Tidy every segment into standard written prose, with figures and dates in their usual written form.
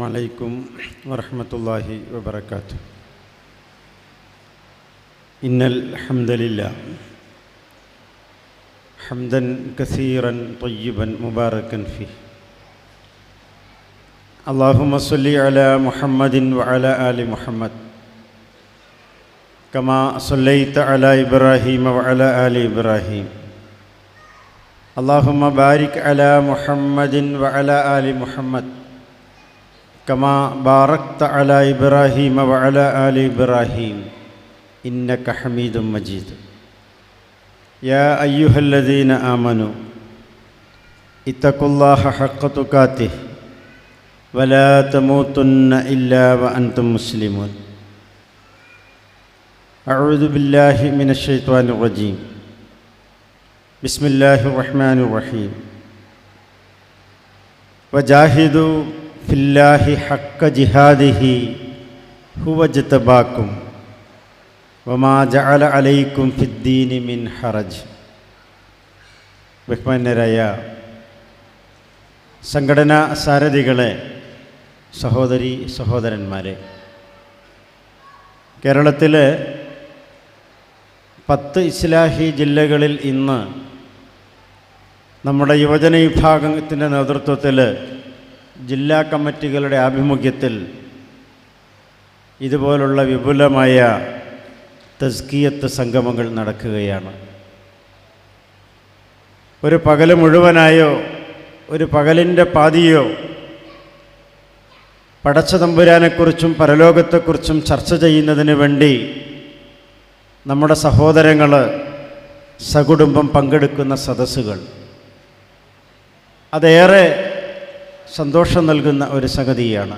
അലൈക്കും വറഹ്മത്തുള്ളാഹി വബറകാതുഹു. ഇന്നൽ ഹംദലില്ലാഹ് ഹംദൻ കസീറൻ ത്വയ്യിബൻ മുബാറകൻ ഫീഹി. അല്ലാഹുമ്മ സ്വല്ലി അലാ മുഹമ്മദിൻ വഅലാ ആലി മുഹമ്മദ് കമാ സ്വല്ലൈത അലാ ഇബ്രാഹീമ വഅലാ ആലി ഇബ്രാഹീം. അല്ലാഹുമ്മ ബാരിക് അലാ മുഹമ്മദിൻ വഅലാ ആലി മുഹമ്മദ് കമാ ബാറക്ത അലാ ഇബ്രാഹീമ വഅലാ ആലി ഇബ്രാഹീം ഇന്നക ഹമീദും മജീദ്. യാ അയ്യുഹല്ലദീന ആമനൂ ഇത്തഖുല്ലാഹ ഹഖ്ക തുഖാതിഹി വലാ തമൂതുന്ന ഇല്ലാ വഅൻതും മുസ്ലിമൂൻ. അഊദു ബില്ലാഹി മിനശ് ശൈത്വാനിർ റജീം. ബിസ്മില്ലാഹിർ റഹ്മാനിർ റഹീം. വജാഹിദു ഫില്ലാഹി ഹഖ്ക ജിഹാദിഹി ഹുവ ജതബാക്കും വമാ ജഅല അലൈക്കും ഫിദ്ദീനി മിൻ ഹറജ്. ബഹുമാന്യരായ സംഘടനാ സാരഥികളെ, സഹോദരി സഹോദരന്മാരെ, കേരളത്തിലെ 10 ഇസ്ലാഹി ജില്ലകളിൽ ഇന്ന് നമ്മുടെ യുവജന വിഭാഗത്തിൻ്റെ നേതൃത്വത്തിൽ ജില്ലാ കമ്മിറ്റികളുടെ ആഭിമുഖ്യത്തിൽ ഇതുപോലുള്ള വിപുലമായ തസ്കിയത്ത് സംഗമങ്ങൾ നടക്കുകയാണ്. ഒരു പകല് മുഴുവനായോ ഒരു പകലിൻ്റെ പാതിയോ പടച്ച തമ്പുരാനെക്കുറിച്ചും പരലോകത്തെക്കുറിച്ചും ചർച്ച ചെയ്യുന്നതിന് വേണ്ടി നമ്മുടെ സഹോദരങ്ങൾ സകുടുംബം പങ്കെടുക്കുന്ന സദസ്സുകൾ, അതേറെ സന്തോഷം നൽകുന്ന ഒരു സംഗതിയാണ്.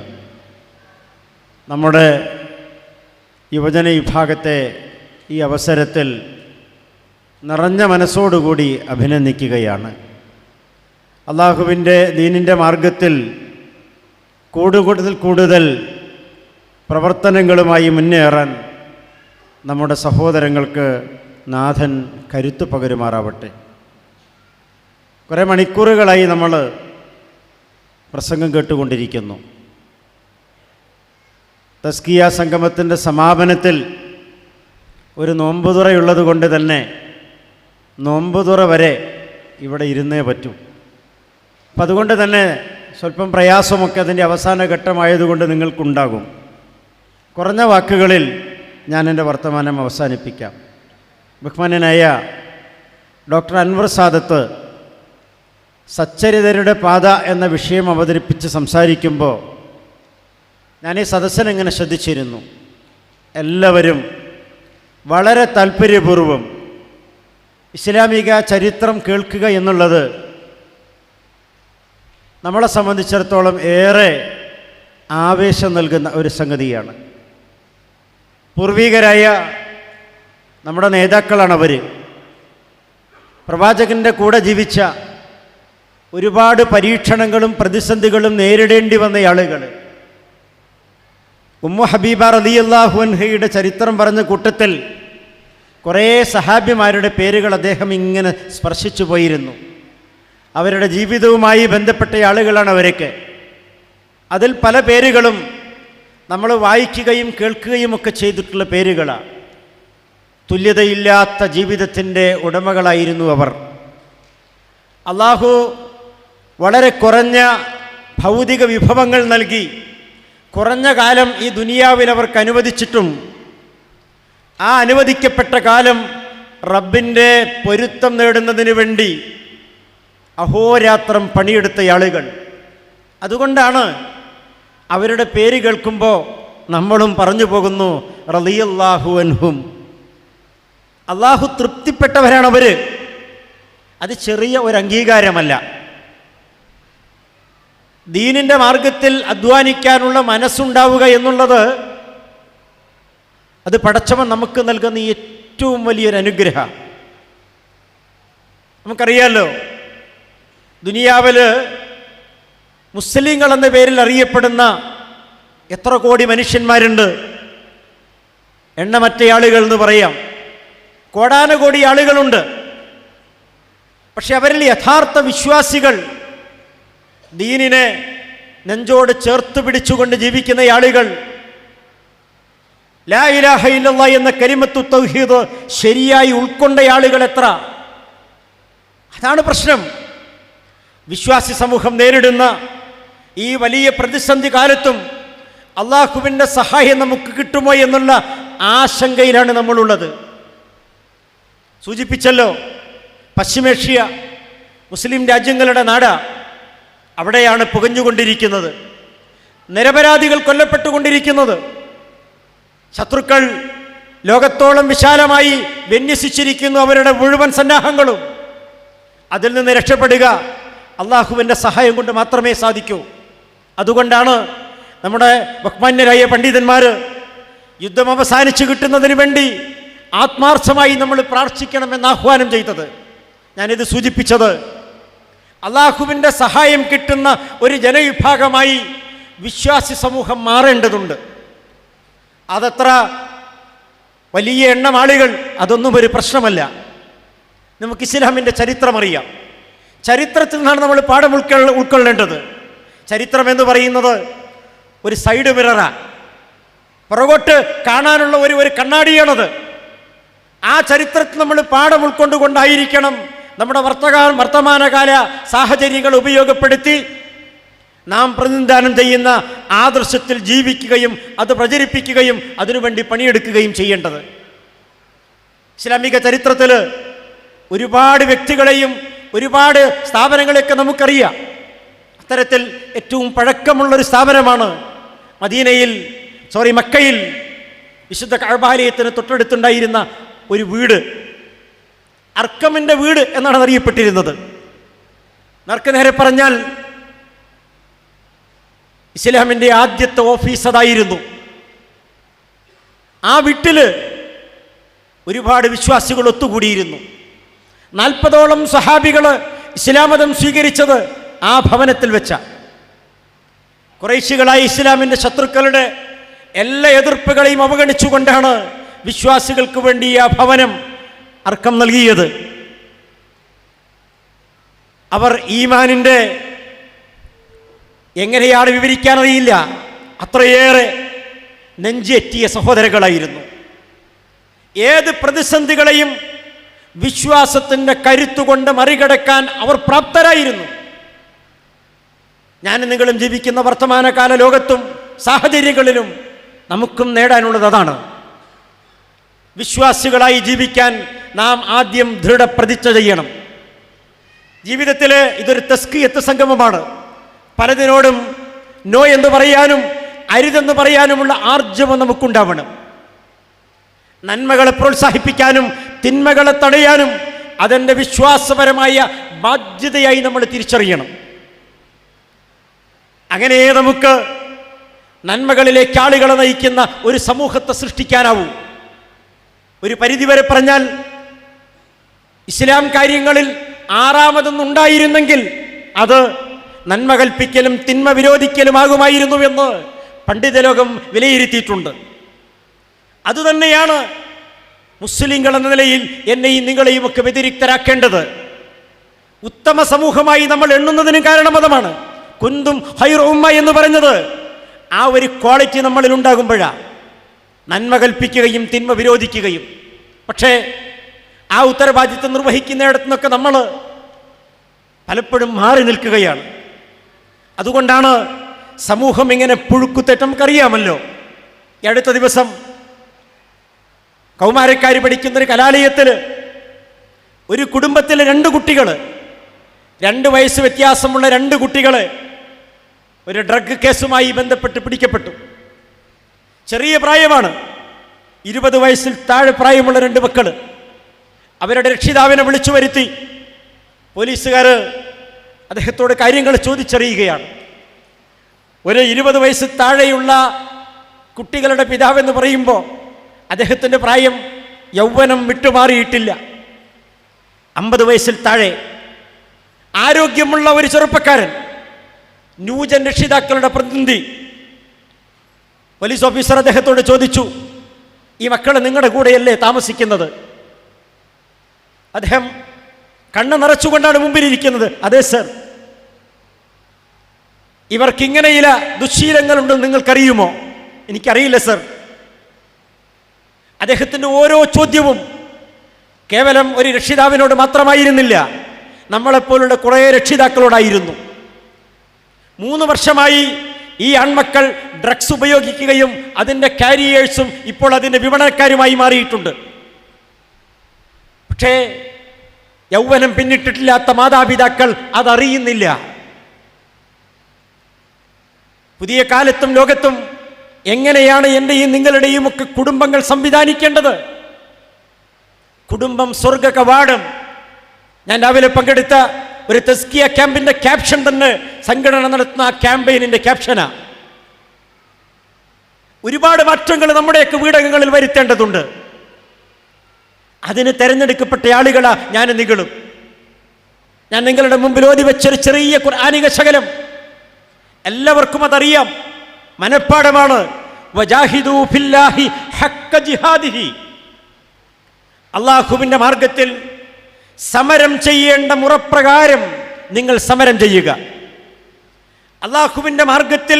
നമ്മുടെ യുവജന വിഭാഗത്തെ ഈ അവസരത്തിൽ നിറഞ്ഞ മനസ്സോടുകൂടി അഭിനന്ദിക്കുകയാണ്. അള്ളാഹുവിൻ്റെ ദീനിൻ്റെ മാർഗത്തിൽ കൂടുതൽ പ്രവർത്തനങ്ങളുമായി മുന്നേറാൻ നമ്മുടെ സഹോദരങ്ങൾക്ക് നാഥൻ കരുത്തു പകരുമാറാവട്ടെ. കുറേ മണിക്കൂറുകളായി നമ്മൾ പ്രസംഗം കേട്ടുകൊണ്ടിരിക്കുന്നു. തസ്കിയ സംഗമത്തിൻ്റെ സമാപനത്തിൽ ഒരു നോമ്പുതുറയുള്ളത് കൊണ്ട് തന്നെ നോമ്പുതുറ വരെ ഇവിടെ ഇരുന്നേ പറ്റൂ. അപ്പം അതുകൊണ്ട് തന്നെ സ്വല്പം പ്രയാസമൊക്കെ അതിൻ്റെ അവസാന ഘട്ടമായതുകൊണ്ട് നിങ്ങൾക്കുണ്ടാകും. കുറഞ്ഞ വാക്കുകളിൽ ഞാൻ എൻ്റെ വർത്തമാനം അവസാനിപ്പിക്കാം. ബഹുമാന്യനായ ഡോക്ടർ അൻവർ സാദത്ത് സച്ചരിതരുടെ പാത എന്ന വിഷയം അവതരിപ്പിച്ച് സംസാരിക്കുമ്പോൾ ഞാൻ ഈ സദസ്സിനെങ്ങനെ ശ്രദ്ധിച്ചിരുന്നു. എല്ലാവരും വളരെ താല്പര്യപൂർവ്വം ഇസ്ലാമിക ചരിത്രം കേൾക്കുക എന്നുള്ളത് നമ്മളെ സംബന്ധിച്ചിടത്തോളം ഏറെ ആവേശം നൽകുന്ന ഒരു സംഗതിയാണ്. പൂർവികരായ നമ്മുടെ നേതാക്കളാണവർ. പ്രവാചകൻ്റെ കൂടെ ജീവിച്ച ഒരുപാട് പരീക്ഷണങ്ങളും പ്രതിസന്ധികളും നേരിടേണ്ടി വന്ന ആളുകൾ. ഉമ്മു ഹബീബ റളിയല്ലാഹു അൻഹയുടെ ചരിത്രം പറഞ്ഞ കൂട്ടത്തിൽ കുറേ സഹാബിമാരുടെ പേരുകൾ അദ്ദേഹം ഇങ്ങനെ സ്പർശിച്ചു പോയിരുന്നു. അവരുടെ ജീവിതവുമായി ബന്ധപ്പെട്ട ആളുകളാണ് അവരൊക്കെ. അതിൽ പല പേരുകളും നമ്മൾ വായിക്കുകയും കേൾക്കുകയും ഒക്കെ ചെയ്തിട്ടുള്ള പേരുകളാണ്. തുല്യതയില്ലാത്ത ജീവിതത്തിൻ്റെ ഉടമകളായിരുന്നു അവർ. അള്ളാഹു വളരെ കുറഞ്ഞ ഭൗതിക വിഭവങ്ങൾ നൽകി കുറഞ്ഞ കാലം ഈ ദുനിയാവിൽ അവർക്ക് അനുവദിച്ചിട്ടും ആ അനുവദിക്കപ്പെട്ട കാലം റബ്ബിൻ്റെ പൊരുത്തം നേടുന്നതിന് വേണ്ടി അഹോരാത്രം പണിയെടുത്ത ആളുകൾ. അതുകൊണ്ടാണ് അവരുടെ പേര് കേൾക്കുമ്പോൾ നമ്മളും പറഞ്ഞു പോകുന്നു റളിയല്ലാഹു അൻഹും. അള്ളാഹു തൃപ്തിപ്പെട്ടവരാണവർ. അത് ചെറിയ ഒരു അംഗീകാരമല്ല. ദീനിൻ്റെ മാർഗത്തിൽ അധ്വാനിക്കാനുള്ള മനസ്സുണ്ടാവുക എന്നുള്ളത് അത് പടച്ചവൻ നമുക്ക് നൽകുന്ന ഏറ്റവും വലിയൊരു അനുഗ്രഹം. നമുക്കറിയാമല്ലോ, ദുനിയാവിൽ മുസ്ലിങ്ങൾ എന്ന പേരിൽ അറിയപ്പെടുന്ന എത്ര കോടി മനുഷ്യന്മാരുണ്ട്. എണ്ണമറ്റ ആളുകൾ എന്ന് പറയാം. കോടാനുകോടി ആളുകളുണ്ട്. പക്ഷെ അവരിൽ യഥാർത്ഥ വിശ്വാസികൾ, ദീനിനെ നെഞ്ചോട് ചേർത്ത് പിടിച്ചുകൊണ്ട് ജീവിക്കുന്ന ആളുകൾ, ലാ ഇലാഹ ഇല്ലല്ലാഹ് എന്ന കലിമത്തു തൗഹീദ് ശരിയായി ഉൾക്കൊണ്ട ആളുകൾ എത്ര? അതാണ് പ്രശ്നം. വിശ്വാസി സമൂഹം നേരിടുന്ന ഈ വലിയ പ്രതിസന്ധി കാലത്തും അള്ളാഹുവിൻ്റെ സഹായം നമുക്ക് കിട്ടുമോ എന്നുള്ള ആശങ്കയിലാണ് നമ്മളുള്ളത്. സൂചിപ്പിച്ചല്ലോ, പശ്ചിമേഷ്യ മുസ്ലിം രാജ്യങ്ങളുടെ നാട്. അവിടെയാണ് പുകഞ്ഞുകൊണ്ടിരിക്കുന്നത്, നിരപരാധികൾ കൊല്ലപ്പെട്ടുകൊണ്ടിരിക്കുന്നത്. ശത്രുക്കൾ ലോകത്തോളം വിശാലമായി വിന്യസിച്ചിരിക്കുന്നു അവരുടെ മുഴുവൻ സന്നാഹങ്ങളും. അതിൽ നിന്ന് രക്ഷപ്പെടുക അള്ളാഹുവിൻ്റെ സഹായം കൊണ്ട് മാത്രമേ സാധിക്കൂ. അതുകൊണ്ടാണ് നമ്മുടെ ബഹുമാന്യരായ പണ്ഡിതന്മാർ യുദ്ധം അവസാനിച്ചു കിട്ടുന്നതിന് വേണ്ടി ആത്മാർത്ഥമായി നമ്മൾ പ്രാർത്ഥിക്കണമെന്ന് ആഹ്വാനം ചെയ്തത്. ഞാനിത് സൂചിപ്പിച്ചത് അള്ളാഹുവിൻ്റെ സഹായം കിട്ടുന്ന ഒരു ജനവിഭാഗമായി വിശ്വാസി സമൂഹം മാറേണ്ടതുണ്ട്. അതത്ര വലിയ എണ്ണം ആളുകൾ, അതൊന്നും ഒരു പ്രശ്നമല്ല. നമുക്ക് ഇസ്ലാമിൻ്റെ ചരിത്രമറിയാം. ചരിത്രത്തിൽ നിന്നാണ് നമ്മൾ പാഠം ഉൾക്കൊള്ളേണ്ടത്. ചരിത്രം എന്ന് പറയുന്നത് ഒരു സൈഡ് മിററാണ്, പുറകോട്ട് കാണാനുള്ള ഒരു കണ്ണാടിയാണത്. ആ ചരിത്രത്തിൽ നമ്മൾ പാഠം ഉൾക്കൊണ്ടുകൊണ്ടായിരിക്കണം നമ്മുടെ വർത്തമാനകാല സാഹചര്യങ്ങൾ ഉപയോഗപ്പെടുത്തി നാം പ്രതിനിധാനം ചെയ്യുന്ന ആദർശത്തിൽ ജീവിക്കുകയും അത് പ്രചരിപ്പിക്കുകയും അതിനുവേണ്ടി പണിയെടുക്കുകയും ചെയ്യേണ്ടത്. ഇസ്ലാമിക ചരിത്രത്തിൽ ഒരുപാട് വ്യക്തികളെയും ഒരുപാട് സ്ഥാപനങ്ങളെയൊക്കെ നമുക്കറിയാം. അത്തരത്തിൽ ഏറ്റവും പഴക്കമുള്ളൊരു സ്ഥാപനമാണ് മക്കയിൽ വിശുദ്ധ കഅബാലയത്തിന് തൊട്ടടുത്തുണ്ടായിരുന്ന ഒരു വീട്, അർക്കമിൻ്റെ വീട് എന്നാണ് അറിയപ്പെട്ടിരുന്നത്. നേരെ പറഞ്ഞാൽ ഇസ്ലാമിൻ്റെ ആദ്യത്തെ ഓഫീസ് അതായിരുന്നു. ആ വീട്ടിൽ ഒരുപാട് വിശ്വാസികൾ ഒത്തുകൂടിയിരുന്നു. 40ഓളം സഹാബികൾ ഇസ്ലാം മതം സ്വീകരിച്ചത് ആ ഭവനത്തിൽ വെച്ച. ഖുറൈശികളായ ഇസ്ലാമിൻ്റെ ശത്രുക്കളുടെ എല്ലാ എതിർപ്പുകളെയും അവഗണിച്ചുകൊണ്ടാണ് വിശ്വാസികൾക്ക് വേണ്ടി ആ ഭവനം അർക്കം നൽകിയത്. അവർ ഈമാനിൻ്റെ എങ്ങനെയാണ് വിവരിക്കാനറിയില്ല, അത്രയേറെ നെഞ്ചേറ്റിയ സഹോദരങ്ങളായിരുന്നു. ഏത് പ്രതിസന്ധികളെയും വിശ്വാസത്തിൻ്റെ കരുത്തുകൊണ്ട് മറികടക്കാൻ അവർ പ്രാപ്തരായിരുന്നു. ഞാനും നിങ്ങളും ജീവിക്കുന്ന വർത്തമാനകാല ലോകത്തും സാഹചര്യങ്ങളിലും നമുക്കും നേടാനുള്ളത് അതാണ്. വിശ്വാസികളായി ജീവിക്കാൻ നാം ആദ്യം ദൃഢപ്രതിജ്ഞ ചെയ്യണം. ജീവിതത്തിൽ ഇതൊരു തസ്കിയത്ത് സംഗമമാണ്. പലതിനോടും നോ എന്ന് പറയാനും അരുതെന്ന് പറയാനുമുള്ള ആർജവം നമുക്കുണ്ടാവണം. നന്മകളെ പ്രോത്സാഹിപ്പിക്കാനും തിന്മകളെ തടയാനും അതെൻ്റെ വിശ്വാസപരമായ ബാധ്യതയായി നമ്മൾ തിരിച്ചറിയണം. അങ്ങനെ നമുക്ക് നന്മകളിലേക്ക് ആളുകളെ നയിക്കുന്ന ഒരു സമൂഹത്തെ സൃഷ്ടിക്കാനാവൂ. ഒരു പരിധിവരെ പറഞ്ഞാൽ ഇസ്ലാം കാര്യങ്ങളിൽ ആറാമതൊന്നുണ്ടായിരുന്നെങ്കിൽ അത് നന്മ കൽപ്പിക്കലും തിന്മ വിരോധിക്കലുമാകുമായിരുന്നുവെന്ന് പണ്ഡിതലോകം വിലയിരുത്തിയിട്ടുണ്ട്. അതുതന്നെയാണ് മുസ്ലിങ്ങൾ എന്ന നിലയിൽ എന്നെയും നിങ്ങളെയും ഒക്കെ വ്യതിരിക്തരാക്കേണ്ടത്. ഉത്തമ സമൂഹമായി നമ്മൾ എണ്ണുന്നതിന് കാരണം അതുമാണ്. കുന്തും ഖൈറ ഉമ്മ എന്ന് പറഞ്ഞത് ആ ഒരു ക്വാളിറ്റി നമ്മളിൽ ഉണ്ടാകുമ്പോഴാണ്, നന്മ കൽപ്പിക്കുകയും തിന്മ വിരോധിക്കുകയും. പക്ഷേ ആ ഉത്തരവാദിത്വം നിർവഹിക്കുന്നിടത്തു നിന്നൊക്കെ നമ്മൾ പലപ്പോഴും മാറി നിൽക്കുകയാണ്. അതുകൊണ്ടാണ് സമൂഹം ഇങ്ങനെ പുഴുക്കുത്തേറ്റം നമുക്കറിയാമല്ലോ. ഈ അടുത്ത ദിവസം കൗമാരക്കാർ പഠിക്കുന്നൊരു കലാലയത്തിൽ ഒരു കുടുംബത്തിലെ 2 കുട്ടികൾ, 2 വയസ്സ് വ്യത്യാസമുള്ള 2 കുട്ടികൾ ഒരു ഡ്രഗ് കേസുമായി ബന്ധപ്പെട്ട് പിടിക്കപ്പെട്ടു. ചെറിയ പ്രായമാണ്, 20 വയസ്സിൽ താഴെ പ്രായമുള്ള 2 മക്കൾ. അവരുടെ രക്ഷിതാവിനെ വിളിച്ചു വരുത്തി പോലീസുകാർ അദ്ദേഹത്തോട് കാര്യങ്ങൾ ചോദിച്ചറിയുകയാണ്. ഒരു 20 വയസ്സ് താഴെയുള്ള കുട്ടികളുടെ പിതാവെന്ന് പറയുമ്പോൾ അദ്ദേഹത്തിൻ്റെ പ്രായം യൗവനം വിട്ടുമാറിയിട്ടില്ല. 50 വയസ്സിൽ താഴെ ആരോഗ്യമുള്ള ഒരു ചെറുപ്പക്കാരൻ, ന്യൂജൻ രക്ഷിതാക്കളുടെ പ്രതിനിധി. പോലീസ് ഓഫീസർ അദ്ദേഹത്തോട് ചോദിച്ചു, ഈ മക്കൾ നിങ്ങളുടെ കൂടെയല്ലേ താമസിക്കുന്നത്? അദ്ദേഹം കണ്ണ് നിറച്ചുകൊണ്ടാണ് മുമ്പിലിരിക്കുന്നത്. അതെ സർ. ഇവർക്കിങ്ങനെ ചില ദുശ്ശീലങ്ങളുണ്ടെന്ന് നിങ്ങൾക്കറിയുമോ? എനിക്കറിയില്ല സർ. അദ്ദേഹത്തിൻ്റെ ഓരോ ചോദ്യവും കേവലം ഒരു രക്ഷിതാവിനോട് മാത്രമായിരുന്നില്ല, നമ്മളെപ്പോലുള്ള കുറേ രക്ഷിതാക്കളോടായിരുന്നു. 3 വർഷമായി ഈ ആൺമക്കൾ ഡ്രഗ്സ് ഉപയോഗിക്കുകയും അതിൻ്റെ കാരിയേഴ്സും ഇപ്പോൾ അതിൻ്റെ വിപണനക്കാരുമായി മാറിയിട്ടുണ്ട്. പക്ഷേ യൗവനം പിന്നിട്ടിട്ടില്ലാത്ത മാതാപിതാക്കൾ അതറിയുന്നില്ല. പുതിയ കാലത്തും ലോകത്തും എങ്ങനെയാണ് എൻ്റെയും നിങ്ങളുടെയും ഒക്കെ കുടുംബങ്ങൾ സംവിധാനിക്കേണ്ടത്? കുടുംബം സ്വർഗ കവാടം. ഞാൻ രാവിലെ പങ്കെടുത്ത ഒരു തസ്കിയ ക്യാമ്പിൻ്റെ ക്യാപ്ഷൻ തന്നെ സംഘടന നടത്തുന്ന ആ ക്യാമ്പയിനിൻ്റെ ക്യാപ്ഷനാ. ഒരുപാട് മാറ്റങ്ങൾ നമ്മുടെയൊക്കെ വീടകങ്ങളിൽ വരുത്തേണ്ടതുണ്ട്. അതിന് തെരഞ്ഞെടുക്കപ്പെട്ട ആളുകളാ ഞാനും നിങ്ങളും. ഞാൻ നിങ്ങളുടെ മുമ്പിൽ ഓതി വെച്ചൊരു ചെറിയ ഖുർആനിക ശകലം എല്ലാവർക്കും അതറിയാം, മനഃപ്പാഠമാണ്. വജാഹിദൂ ഫില്ലാഹി ഹഖ്ക ജിഹാദിഹി. അല്ലാഹുവിൻ്റെ മാർഗത്തിൽ സമരം ചെയ്യേണ്ട മുറപ്രകാരം നിങ്ങൾ സമരം ചെയ്യുക. അല്ലാഹുവിൻ്റെ മാർഗത്തിൽ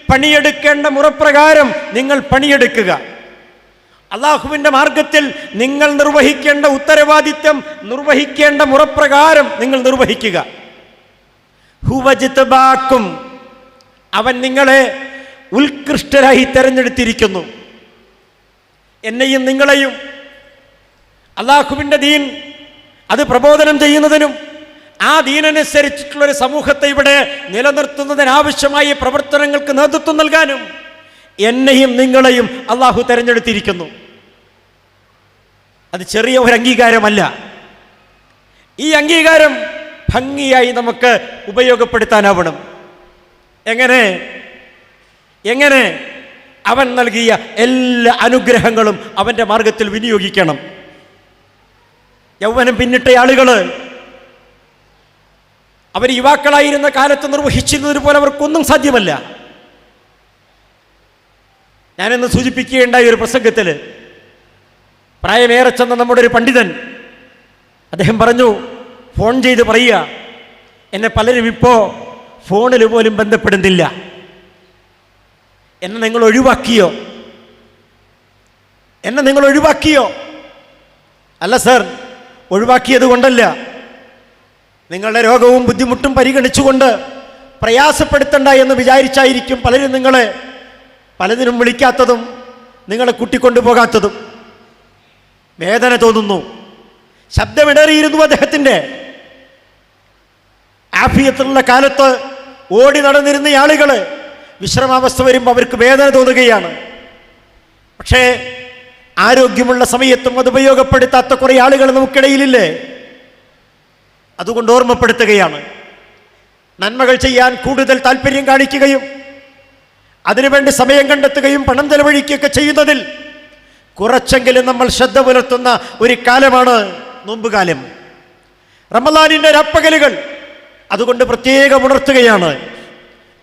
പണിയെടുക്കേണ്ട മുറപ്രകാരം നിങ്ങൾ പണിയെടുക്കുക. അല്ലാഹുവിൻ്റെ മാർഗത്തിൽ നിങ്ങൾ നിർവഹിക്കേണ്ട ഉത്തരവാദിത്വം നിർവഹിക്കേണ്ട മുറപ്രകാരം നിങ്ങൾ നിർവഹിക്കുക. ഹുവജ്തബാക്കും, അവൻ നിങ്ങളെ ഉത്കൃഷ്ടരായി തെരഞ്ഞെടുത്തിരിക്കുന്നു. എന്നെയും നിങ്ങളെയും അല്ലാഹുവിൻ്റെ ദീൻ അത് പ്രബോധനം ചെയ്യുന്നതിനും ആ ദീനനുസരിച്ചിട്ടുള്ളൊരു സമൂഹത്തെ ഇവിടെ നിലനിർത്തുന്നതിനാവശ്യമായ പ്രവർത്തനങ്ങൾക്ക് നേതൃത്വം നൽകാനും എന്നെയും നിങ്ങളെയും അല്ലാഹു തെരഞ്ഞെടുത്തിരിക്കുന്നു. അത് ചെറിയ ഒരു അംഗീകാരമല്ല. ഈ അംഗീകാരം ഭംഗിയായി നമുക്ക് ഉപയോഗപ്പെടുത്താനാവണം. എങ്ങനെ? അവൻ നൽകിയ എല്ലാ അനുഗ്രഹങ്ങളും അവൻ്റെ മാർഗത്തിൽ വിനിയോഗിക്കണം. യൗവനം പിന്നിട്ട ആളുകൾ അവർ യുവാക്കളായിരുന്ന കാലത്ത് നിർവഹിച്ചിരുന്നത് പോലെ അവർക്കൊന്നും സാധ്യമല്ല. ഞാനെന്ന് സൂചിപ്പിക്കുകയുണ്ടായ ഒരു പ്രസംഗത്തിൽ പ്രായമേറെ ചെന്ന നമ്മുടെ ഒരു പണ്ഡിതൻ അദ്ദേഹം പറഞ്ഞു, ഫോൺ ചെയ്ത് പറയുക, എന്നെ പലരും ഇപ്പോൾ ഫോണിൽ പോലും ബന്ധപ്പെടുന്നില്ല. എന്നെ നിങ്ങൾ ഒഴിവാക്കിയോ? അല്ല സർ, ഒഴിവാക്കിയത് കൊണ്ടല്ല. നിങ്ങളുടെ രോഗവും ബുദ്ധിമുട്ടും പരിഗണിച്ചുകൊണ്ട് പ്രയാസപ്പെടുത്തണ്ട എന്ന് വിചാരിച്ചായിരിക്കും പലരും നിങ്ങളെ പലതിനും വിളിക്കാത്തതും നിങ്ങളെ കൂട്ടിക്കൊണ്ടുപോകാത്തതും. വേദന തോന്നുന്നു. ശബ്ദമിടറിയിരുന്നു അദ്ദേഹത്തിൻ്റെ. ആഫിയത്തുള്ള കാലത്ത് ഓടി നടന്നിരുന്ന ആളുകൾ വിശ്രമാവസ്ഥ വരുമ്പോൾ അവർക്ക് വേദന തോന്നുകയാണ്. പക്ഷേ ആരോഗ്യമുള്ള സമയത്തും അത് ഉപയോഗപ്പെടുത്താത്ത കുറേ ആളുകൾ നമുക്കിടയിലില്ലേ? അതുകൊണ്ട് ഓർമ്മപ്പെടുത്തുകയാണ്, നന്മകൾ ചെയ്യാൻ കൂടുതൽ താല്പര്യം കാണിക്കുകയും അതിനുവേണ്ടി സമയം കണ്ടെത്തുകയും പണം ചെലവഴിക്കുകയൊക്കെ ചെയ്യുന്നതിൽ കുറച്ചെങ്കിലും നമ്മൾ ശ്രദ്ധ പുലർത്തുന്ന ഒരു കാലമാണ് നോമ്പുകാലം, റമളാനിൻ്റെ രാപ്പകലുകൾ. അതുകൊണ്ട് പ്രത്യേകം ഉണർത്തുകയാണ്,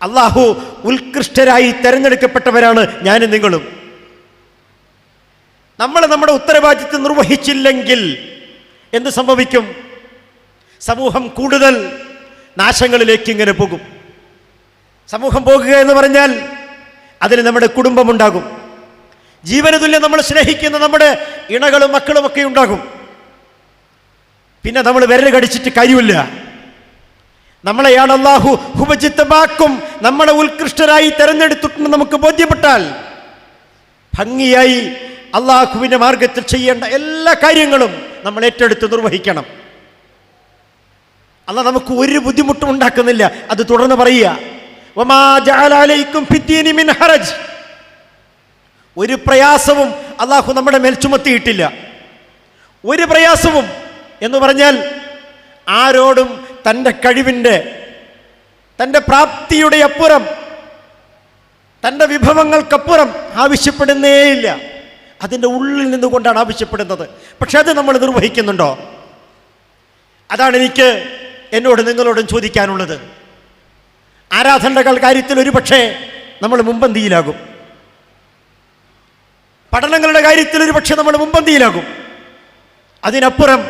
അല്ലാഹു ഉത്കൃഷ്ടരായി തെരഞ്ഞെടുക്കപ്പെട്ടവരാണ് ഞാനും നിങ്ങളും. നമ്മൾ നമ്മുടെ ഉത്തരവാദിത്വം നിർവഹിച്ചില്ലെങ്കിൽ എന്ത് സംഭവിക്കും? സമൂഹം കൂടുതൽ നാശങ്ങളിലേക്ക് ഇങ്ങനെ പോകും. സമൂഹം പോകുക എന്ന് പറഞ്ഞാൽ അതിൽ നമ്മുടെ കുടുംബമുണ്ടാകും. ജീവന തുല്യം നമ്മൾ സ്നേഹിക്കുന്ന നമ്മുടെ ഇണകളും മക്കളും ഒക്കെ ഉണ്ടാകും. പിന്നെ നമ്മൾ വിരൽ കടിച്ചിട്ട് കാര്യമില്ല. നമ്മളെയാണ് അല്ലാഹു ഹുവജ്തബാക്കും, നമ്മളെ ഉത്കൃഷ്ടരായി തെരഞ്ഞെടുത്തിട്ടുണ്ട് നമുക്ക് ബോധ്യപ്പെട്ടാൽ ഭംഗിയായി അല്ലാഹുവിൻ്റെ മാർഗത്തിൽ ചെയ്യേണ്ട എല്ലാ കാര്യങ്ങളും നമ്മൾ ഏറ്റെടുത്ത് നിർവഹിക്കണം. അല്ലാഹ് നമുക്ക് ഒരു ബുദ്ധിമുട്ടും ഉണ്ടാക്കുന്നില്ല. അത് തുടർന്ന് പറയുക, വമാ ജഅല അലൈക്കും ഫിദ്ദീനി മിൻ ഹറജ്. ഒരു പ്രയാസവും അല്ലാഹു നമ്മുടെ മേൽ ചുമത്തിയിട്ടില്ല. ഒരു പ്രയാസവും എന്ന് പറഞ്ഞാൽ ആരോടും തൻ്റെ കഴിവിൻ്റെ, തൻ്റെ പ്രാപ്തിയുടെ അപ്പുറം, തൻ്റെ വിഭവങ്ങൾക്കപ്പുറം ആവശ്യപ്പെടുന്നേയില്ല. അതിൻ്റെ ഉള്ളിൽ നിന്നുകൊണ്ടാണ് ആവശ്യപ്പെടുന്നത്. പക്ഷെ അത് നമ്മൾ നിർവഹിക്കുന്നുണ്ടോ? അതാണ് എനിക്ക് എന്നോട് നിങ്ങളോടും ചോദിക്കാനുള്ളത്. ആരാധനകൾ കാര്യത്തിൽ ഒരു പക്ഷേ നമ്മൾ മുമ്പന്തിയിലാകും. പഠനങ്ങളുടെ കാര്യത്തിൽ ഒരു പക്ഷേ നമ്മൾ മുമ്പന്തിയിലാകും. അതിനപ്പുറം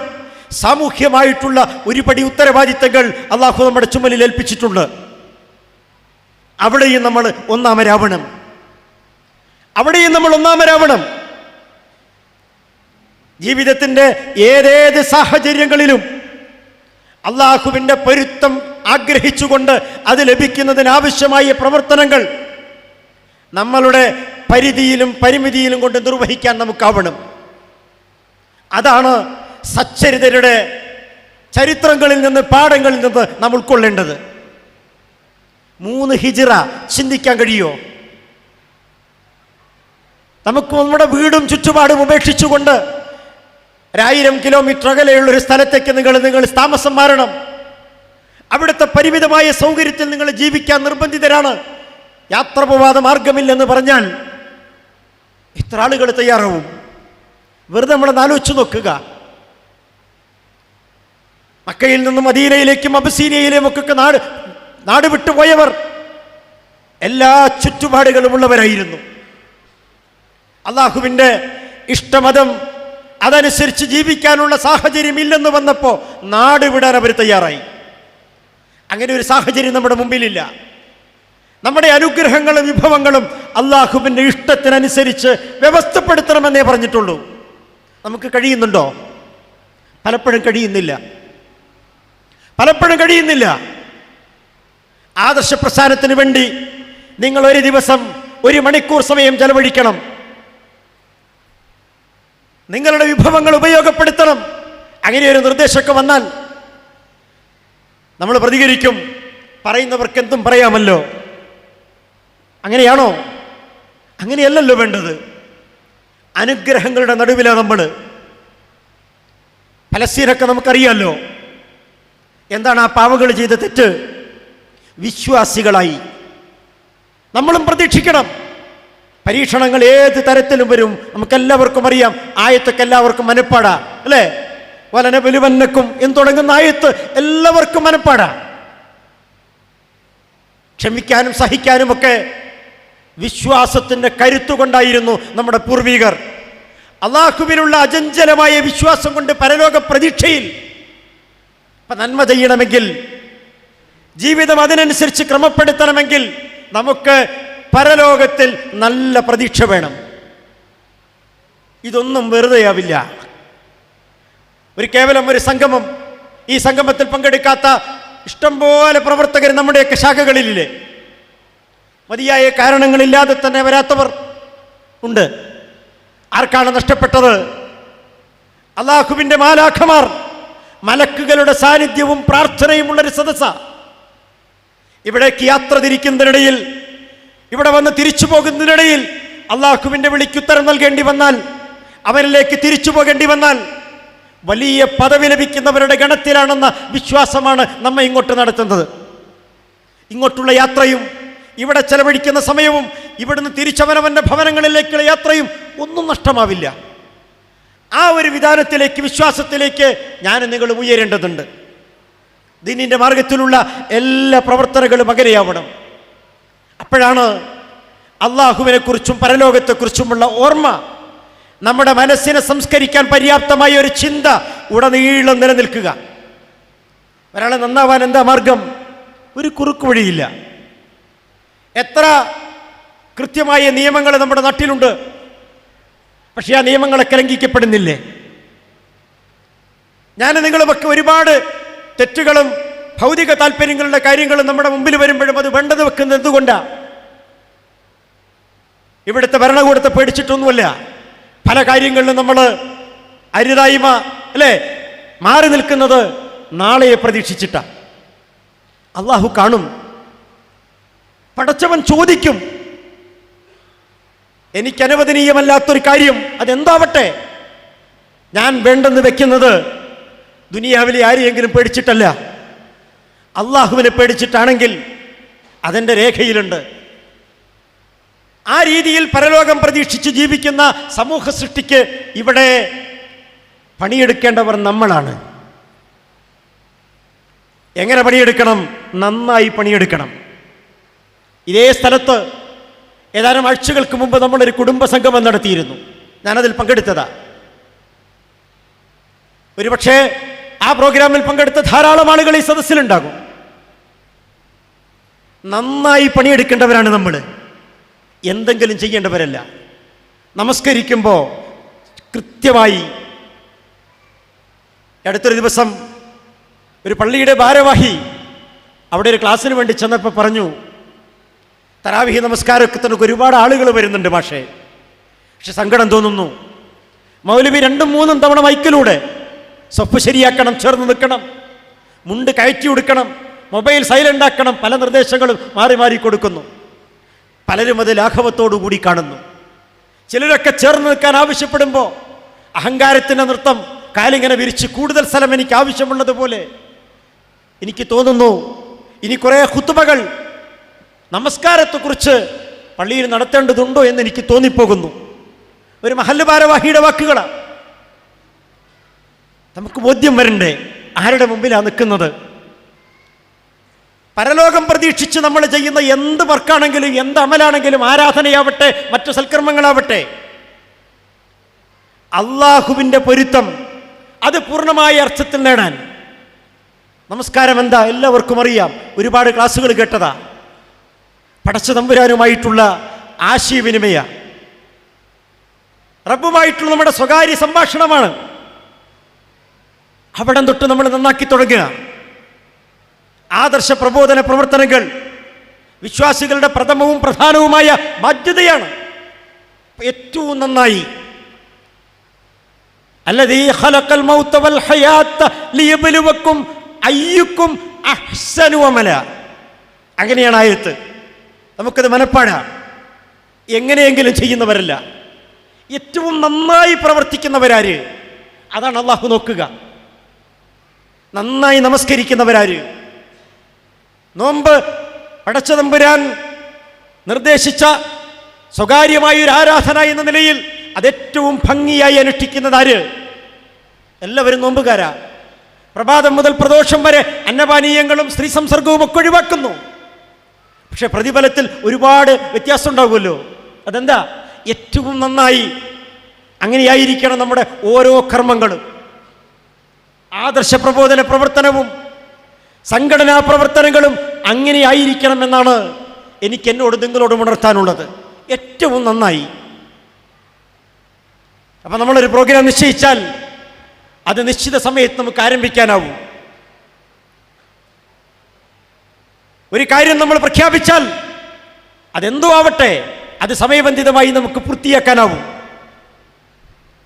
സാമൂഹ്യമായിട്ടുള്ള ഒരുപടി ഉത്തരവാദിത്തങ്ങൾ അല്ലാഹു നമ്മുടെ ചുമലിൽ ഏൽപ്പിച്ചിട്ടുണ്ട്. അവിടെയും നമ്മൾ ഒന്നാമരാവണം. ജീവിതത്തിൻ്റെ ഏതേത് സാഹചര്യങ്ങളിലും അള്ളാഹുവിൻ്റെ പൊരുത്തം ആഗ്രഹിച്ചുകൊണ്ട് അത് ലഭിക്കുന്നതിനാവശ്യമായ പ്രവർത്തനങ്ങൾ നമ്മളുടെ പരിധിയിലും പരിമിതിയിലും കൊണ്ട് നിർവഹിക്കാൻ നമുക്കാവണം. അതാണ് സച്ചരിതരുടെ ചരിത്രങ്ങളിൽ നിന്ന്, പാഠങ്ങളിൽ നിന്ന് നാം ഉൾക്കൊള്ളേണ്ടത്. 3 ഹിജ്റ ചിന്തിക്കാൻ കഴിയുമോ? നമുക്ക് നമ്മുടെ വീടും ചുറ്റുപാടും ഉപേക്ഷിച്ചുകൊണ്ട് 1000 കിലോമീറ്റർ അകലെയുള്ളൊരു സ്ഥലത്തേക്ക് നിങ്ങൾ താമസം മാറണം. അവിടുത്തെ പരിമിതമായ സൗകര്യത്തിൽ നിങ്ങൾ ജീവിക്കാൻ നിർബന്ധിതരാണ്. യാത്ര പോവാതെ മാർഗമില്ലെന്ന് പറഞ്ഞാൽ എത്ര ആളുകൾ തയ്യാറാവും? വെറുതെ നമ്മളൊന്ന് ആലോചിച്ച് നോക്കുക. മക്കയിൽ നിന്നും മദീനയിലേക്കും അബസീനിയയിലേക്കും ഒക്കെ നാട് വിട്ടുപോയവർ എല്ലാ ചുറ്റുപാടുകളുമുള്ളവരായിരുന്നു. അള്ളാഹുവിൻ്റെ ഇഷ്ടമതം അതനുസരിച്ച് ജീവിക്കാനുള്ള സാഹചര്യം ഇല്ലെന്ന് വന്നപ്പോൾ നാട് വിടാൻ അവർ തയ്യാറായി. അങ്ങനെ ഒരു സാഹചര്യം നമ്മുടെ മുമ്പിലില്ല. നമ്മുടെ അനുഗ്രഹങ്ങളും വിഭവങ്ങളും അള്ളാഹുവിൻ്റെ ഇഷ്ടത്തിനനുസരിച്ച് വ്യവസ്ഥപ്പെടുത്തണമെന്നേ പറഞ്ഞിട്ടുള്ളൂ. നമുക്ക് കഴിയുന്നുണ്ടോ? പലപ്പോഴും കഴിയുന്നില്ല. ആദർശ പ്രസ്ഥാനത്തിന് വേണ്ടി നിങ്ങൾ ഒരു ദിവസം 1 മണിക്കൂർ സമയം ചെലവഴിക്കണം. നിങ്ങളുടെ വിഭവങ്ങൾ ഉപയോഗപ്പെടുത്തണം. അങ്ങനെ ഒരു നിർദ്ദേശമൊക്കെ വന്നാൽ നമ്മൾ പ്രതികരിക്കും. പറയുന്നവർക്ക് എന്തും പറയാമല്ലോ. അങ്ങനെയാണോ? അങ്ങനെയല്ലല്ലോ വേണ്ടത്. അനുഗ്രഹങ്ങളുടെ നടുവിലാണ് നമ്മൾ. പലസ്തീനൊക്കെ നമുക്കറിയാമല്ലോ. എന്താണ് ആ പാവകൾ ചെയ്ത തെറ്റ്? വിശ്വാസികളായി. നമ്മളും പ്രതീക്ഷിക്കണം. പരീക്ഷണങ്ങൾ ഏത് തരത്തിലും വരും. നമുക്കെല്ലാവർക്കും അറിയാം. ആയത്തൊക്കെ എല്ലാവർക്കും മനപ്പാടാ, അല്ലേ? വലനബലുവന്നക്കും എന്ന് തുടങ്ങുന്ന ആയത്ത് എല്ലാവർക്കും മനപ്പാടാ. ക്ഷമിക്കാനും സഹിക്കാനും ഒക്കെ വിശ്വാസത്തിൻ്റെ കരുത്തുകൊണ്ടായിരുന്നു നമ്മുടെ പൂർവികർ. അള്ളാഹുവിനുള്ള അചഞ്ചലമായ വിശ്വാസം കൊണ്ട് പരലോക പ്രതീക്ഷയിൽ. അപ്പം നന്മ ചെയ്യണമെങ്കിൽ, ജീവിതം അതിനനുസരിച്ച് ക്രമപ്പെടുത്തണമെങ്കിൽ നമുക്ക് പരലോകത്തിൽ നല്ല പ്രതീക്ഷ വേണം. ഇതൊന്നും വെറുതെയാവില്ല. കേവലം ഒരു സംഗമം, ഈ സംഗമത്തിൽ പങ്കെടുക്കാത്ത ഇഷ്ടംപോലെ പ്രവർത്തകർ നമ്മുടെയൊക്കെ ശാഖകളിലില്ലേ? മതിയായ കാരണങ്ങളില്ലാതെ തന്നെ വരാത്തവർ ഉണ്ട്. ആർക്കാണ് നഷ്ടപ്പെട്ടത്? അല്ലാഹുവിൻ്റെ മാലാഖമാർ, മലക്കുകളുടെ സാന്നിധ്യവും പ്രാർത്ഥനയുമുള്ളൊരു സദസ്സ. ഇവിടേക്ക് യാത്ര തിരിക്കുന്നതിനിടയിൽ, ഇവിടെ വന്ന് തിരിച്ചു പോകുന്നതിനിടയിൽ അല്ലാഹുവിൻ്റെ വിളിക്കുത്തരം നൽകേണ്ടി വന്നാൽ, അവനിലേക്ക് തിരിച്ചു പോകേണ്ടി വന്നാൽ വലിയ പദവി ലഭിക്കുന്നവരുടെ ഗണത്തിലാണെന്ന വിശ്വാസമാണ് നമ്മെ ഇങ്ങോട്ട് നടത്തുന്നത്. ഇങ്ങോട്ടുള്ള യാത്രയും ഇവിടെ ചെലവഴിക്കുന്ന സമയവും ഇവിടുന്ന് തിരിച്ചവനവൻ്റെ ഭവനങ്ങളിലേക്കുള്ള യാത്രയും ഒന്നും നഷ്ടമാവില്ല. ആ ഒരു വിധാനത്തിലേക്ക്, വിശ്വാസത്തിലേക്ക് ഞാൻ നിങ്ങളും ഉയരേണ്ടതുണ്ട്. ദീനിൻ്റെ മാർഗത്തിലുള്ള എല്ലാ പ്രവർത്തനങ്ങളും അങ്ങനെയാവണം. അപ്പോഴാണ് അള്ളാഹുവിനെക്കുറിച്ചും പരലോകത്തെക്കുറിച്ചുമുള്ള ഓർമ്മ, നമ്മുടെ മനസ്സിനെ സംസ്കരിക്കാൻ പര്യാപ്തമായ ഒരു ചിന്ത ഉടനീളം നിലനിൽക്കുക. ഒരാളെ നന്നാവാൻ എന്താ മാർഗം? ഒരു കുറുക്കു വഴിയില്ല. എത്ര കൃത്യമായ നിയമങ്ങൾ നമ്മുടെ നാട്ടിലുണ്ട്. പക്ഷേ ആ നിയമങ്ങളൊക്കെ ലംഘിക്കപ്പെടുന്നില്ലേ? ഞാൻ നിങ്ങളുമൊക്കെ ഒരുപാട് തെറ്റുകളും ഭൗതിക താല്പര്യങ്ങളുടെ കാര്യങ്ങളും നമ്മുടെ മുമ്പിൽ വരുമ്പോഴും അത് വേണ്ടത് വെക്കുന്നത് എന്തുകൊണ്ടാണ്? ഇവിടുത്തെ ഭരണകൂടത്തെ പേടിച്ചിട്ടൊന്നുമല്ല. പല കാര്യങ്ങളിലും നമ്മൾ അരുതായ്മ, അല്ലേ, മാറി നിൽക്കുന്നത് നാളെയെ പ്രതീക്ഷിച്ചിട്ടാണ്. അള്ളാഹു കാണും. പടച്ചവൻ ചോദിക്കും. എനിക്ക് അനുവദനീയമല്ലാത്തൊരു കാര്യം അതെന്താവട്ടെ, ഞാൻ വേണ്ടെന്ന് വെക്കുന്നത് ദുനിയാവിലെ ആരെയെങ്കിലും പേടിച്ചിട്ടല്ല, അള്ളാഹുവിനെ പേടിച്ചിട്ടാണെങ്കിൽ അതിൻ്റെ രേഖയിലുണ്ട്. ആ രീതിയിൽ പരലോകം പ്രതീക്ഷിച്ച് ജീവിക്കുന്ന സമൂഹ സൃഷ്ടിക്ക് ഇവിടെ പണിയെടുക്കേണ്ടവർ നമ്മളാണ്. എങ്ങനെ പണിയെടുക്കണം? നന്നായി പണിയെടുക്കണം. ഇതേ സ്ഥലത്ത് ഏതാനും ആഴ്ചകൾക്ക് മുമ്പ് നമ്മളൊരു കുടുംബ സംഗമം നടത്തിയിരുന്നു. ഞാനതിൽ പങ്കെടുത്തതാ. ഒരുപക്ഷെ ആ പ്രോഗ്രാമിൽ പങ്കെടുത്ത ധാരാളം ആളുകൾ ഈ സദസ്സിലുണ്ടാകും. നന്നായി പണിയെടുക്കേണ്ടവരാണ് നമ്മൾ, എന്തെങ്കിലും ചെയ്യേണ്ടവരല്ല. നമസ്കരിക്കുമ്പോൾ കൃത്യമായി. അടുത്തൊരു ദിവസം ഒരു പള്ളിയുടെ ഭാരവാഹി അവിടെ ഒരു ക്ലാസ്സിന് വേണ്ടി ചെന്നപ്പോൾ പറഞ്ഞു, തറാവിഹി നമസ്കാരമൊക്കെ തന്നെ ഒരുപാട് ആളുകൾ വരുന്നുണ്ട് പക്ഷേ സങ്കടം തോന്നുന്നു. മൗലവി 2-3 തവണ മൈക്കിലൂടെ സ്വപ്പ് ശരിയാക്കണം, ചേർന്ന് നിൽക്കണം, മുണ്ട് കയറ്റി കൊടുക്കണം, മൊബൈൽ സൈലൻ്റ് ആക്കണം, പല നിർദ്ദേശങ്ങളും മാറി മാറി കൊടുക്കുന്നു. പലരും അത് ലാഘവത്തോടു കൂടി കാണുന്നു. ചിലരൊക്കെ ചേർന്ന് നിൽക്കാൻ ആവശ്യപ്പെടുമ്പോൾ അഹങ്കാരത്തിൻ്റെ നൃത്തം, കാലിങ്ങനെ വിരിച്ച് കൂടുതൽ സ്ഥലം എനിക്ക് ആവശ്യമുള്ളതുപോലെ എനിക്ക് തോന്നുന്നു. ഇനി കുറേ ഖുത്ബകൾ നമസ്കാരത്തെക്കുറിച്ച് പള്ളിയിൽ നടത്തേണ്ടതുണ്ടോ എന്ന് എനിക്ക് തോന്നിപ്പോകുന്നു. ഒരു മഹല്ല് ഭാരവാഹിയുടെ വാക്കുകളാണ്. നമുക്ക് ബോധ്യം വരണ്ടേ ആരുടെ മുമ്പിലാണ് നിൽക്കുന്നത്. പരലോകം പ്രതീക്ഷിച്ച് നമ്മൾ ചെയ്യുന്ന എന്ത് വർക്കാണെങ്കിലും, എന്ത് അമലാണെങ്കിലും, ആരാധനയാവട്ടെ, മറ്റു സൽക്കർമ്മങ്ങളാവട്ടെ, അള്ളാഹുവിൻ്റെ പൊരുത്തം അത് പൂർണ്ണമായ അർത്ഥത്തിൽ നേടാൻ നമസ്കാരം എന്താ എല്ലാവർക്കും അറിയാം. ഒരുപാട് ക്ലാസ്സുകൾ കേട്ടതാ. പടച്ച തമ്പുരാനുമായിട്ടുള്ള ആശയവിനിമയ, റബ്ബുമായിട്ടുള്ള നമ്മുടെ സ്വകാര്യ സംഭാഷണമാണ്. അവിടെ തൊട്ട് നമ്മൾ നന്നാക്കി തുടങ്ങുക. ആദർശ പ്രബോധന പ്രവർത്തനങ്ങൾ വിശ്വാസികളുടെ പ്രഥമവും പ്രധാനവുമായ ബാധ്യതയാണ്. ഏറ്റവും നന്നായി അല്ലദീ ഖലഖൽ മൗത വൽ ഹയാത ലിയബ്ലുവക്കും അയ്യുക്കും അഹ്സനു അമല. അങ്ങനെയാണ് ആയത്ത്. നമുക്കത് മനപ്പാടാ. എങ്ങനെയെങ്കിലും ചെയ്യുന്നവരല്ല, ഏറ്റവും നന്നായി പ്രവർത്തിക്കുന്നവരാര്? അതാണ് അള്ളാഹു നോക്കുക. നന്നായി നമസ്കരിക്കുന്നവരാര്? നോമ്പ് പടച്ച തമ്പുരാൻ നിർദ്ദേശിച്ച സ്വകാര്യമായ ഒരു ആരാധന എന്ന നിലയിൽ അതേറ്റവും ഭംഗിയായി അനുഷ്ഠിക്കുന്നതാര്? എല്ലാവരും നോമ്പുകാരാ. പ്രഭാതം മുതൽ പ്രദോഷം വരെ അന്നപാനീയങ്ങളും സ്ത്രീ സംസർഗവും ഒക്കെ ഒഴിവാക്കുന്നു. പക്ഷെ പ്രതിഫലത്തിൽ ഒരുപാട് വ്യത്യാസം ഉണ്ടാകുമല്ലോ. അതെന്താ? ഏറ്റവും നന്നായി അങ്ങനെയായിരിക്കണം നമ്മുടെ ഓരോ കർമ്മങ്ങളും. ആദർശ പ്രബോധന പ്രവർത്തനവും സംഘടനാ പ്രവർത്തനങ്ങളും അങ്ങനെയായിരിക്കണമെന്നാണ് എനിക്ക് എന്നോട് നിങ്ങളോട് ഉണർത്താനുള്ളത്. ഏറ്റവും നന്നായി. അപ്പം നമ്മളൊരു പ്രോഗ്രാം നിശ്ചയിച്ചാൽ അത് നിശ്ചിത സമയത്ത് നമുക്ക് ആരംഭിക്കാനാവും. ഒരു കാര്യം നമ്മൾ പ്രഖ്യാപിച്ചാൽ അതെന്തോ ആവട്ടെ, അത് സമയബന്ധിതമായി നമുക്ക് പൂർത്തിയാക്കാനാവും.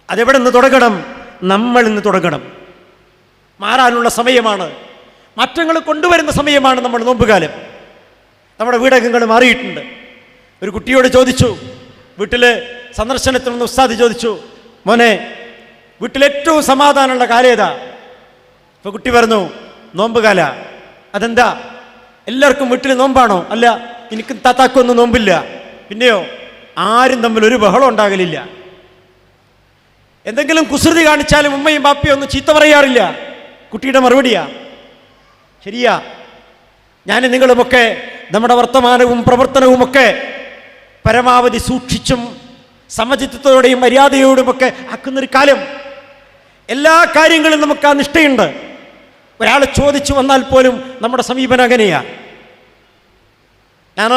അതെവിടെ നിന്ന് തുടങ്ങണം? നമ്മൾ ഇന്ന് തുടങ്ങണം. മാറാനുള്ള സമയമാണ്, മാറ്റങ്ങൾ കൊണ്ടുവരുന്ന സമയമാണ് നമ്മൾ നോമ്പുകാലം. നമ്മുടെ വീടകങ്ങൾ മാറിയിട്ടുണ്ട്. ഒരു കുട്ടിയോട് ചോദിച്ചു, വീട്ടിൽ സന്ദർശനത്തിൽ നിന്ന് ഉസ്താദ് ചോദിച്ചു, മോനെ വീട്ടിലേറ്റവും സമാധാനമുള്ള കാലം ഏതാ? ഇപ്പോൾ കുട്ടി പറഞ്ഞു, നോമ്പുകാല. അതെന്താ? എല്ലാവർക്കും വീട്ടിൽ നോമ്പാണോ? അല്ല, എനിക്കും താത്താക്കൊന്നും നോമ്പില്ല. പിന്നെയോ? ആരും തമ്മിൽ ഒരു ബഹളം ഉണ്ടാകലില്ല. എന്തെങ്കിലും കുസൃതി കാണിച്ചാലും ഉമ്മയും ബാപ്പയും ഒന്നും ചീത്ത പറയാറില്ല. കുട്ടിയുടെ മറുപടിയാ. ശരിയാ. ഞാൻ നിങ്ങളുമൊക്കെ നമ്മുടെ വർത്തമാനവും പ്രവർത്തനവുമൊക്കെ പരമാവധി സൂക്ഷിച്ചും സമചിത്തത്തോടെയും മര്യാദയോടുമൊക്കെ ആക്കുന്നൊരു കാലം. എല്ലാ കാര്യങ്ങളും നമുക്ക് ആ നിഷ്ഠയുണ്ട്. ഒരാൾ ചോദിച്ചു വന്നാൽ പോലും നമ്മുടെ സമീപനം അങ്ങനെയാ. ഞാൻ